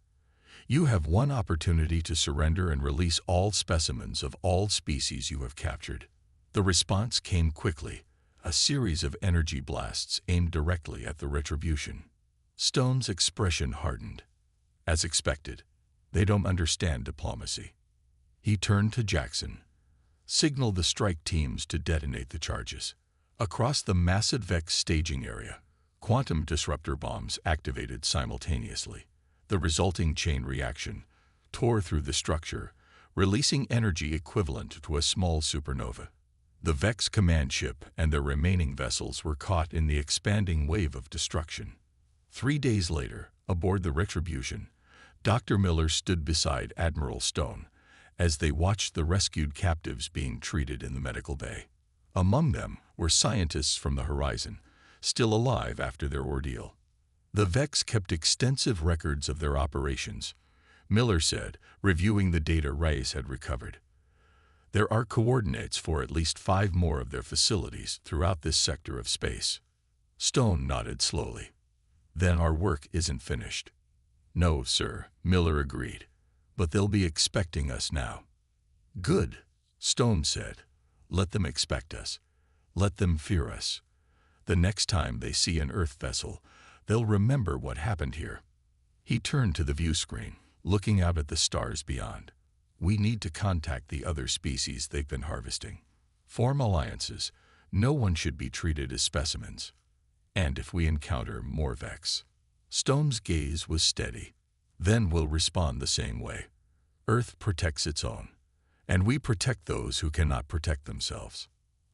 You have one opportunity to surrender and release all specimens of all species you have captured. The response came quickly, a series of energy blasts aimed directly at the Retribution. Stone's expression hardened. As expected, they don't understand diplomacy. He turned to Jackson. Signal the strike teams to detonate the charges. Across the massive Vex staging area, quantum disruptor bombs activated simultaneously. The resulting chain reaction tore through the structure, releasing energy equivalent to a small supernova. The Vex command ship and their remaining vessels were caught in the expanding wave of destruction. 3 days later, aboard the Retribution, Dr. Miller stood beside Admiral Stone as they watched the rescued captives being treated in the medical bay. Among them were scientists from the Horizon, still alive after their ordeal. The Vex kept extensive records of their operations, Miller said, reviewing the data Reyes had recovered. There are coordinates for at least 5 more of their facilities throughout this sector of space. Stone nodded slowly. Then our work isn't finished. No, sir, Miller agreed. But they'll be expecting us now. Good, Stone said. Let them expect us. Let them fear us. The next time they see an Earth vessel, they'll remember what happened here. He turned to the view screen, looking out at the stars beyond. We need to contact the other species they've been harvesting. Form alliances. No one should be treated as specimens. And if we encounter more Vex. Stone's gaze was steady. Then we'll respond the same way. Earth protects its own, and we protect those who cannot protect themselves.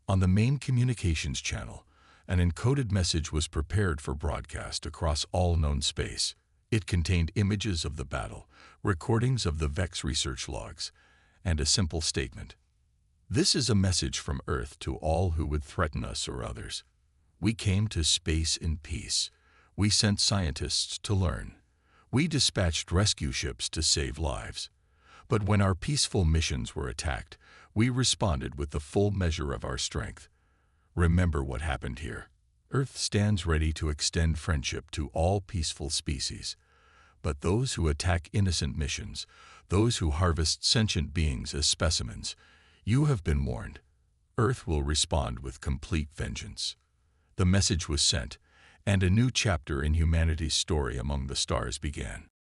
On the main communications channel, an encoded message was prepared for broadcast across all known space. It contained images of the battle, recordings of the Vex research logs, and a simple statement. This is a message from Earth to all who would threaten us or others. We came to space in peace. We sent scientists to learn. We dispatched rescue ships to save lives. But when our peaceful missions were attacked, we responded with the full measure of our strength. Remember what happened here. Earth stands ready to extend friendship to all peaceful species. But those who attack innocent missions, those who harvest sentient beings as specimens, you have been warned. Earth will respond with complete vengeance. The message was sent, and a new chapter in humanity's story among the stars began.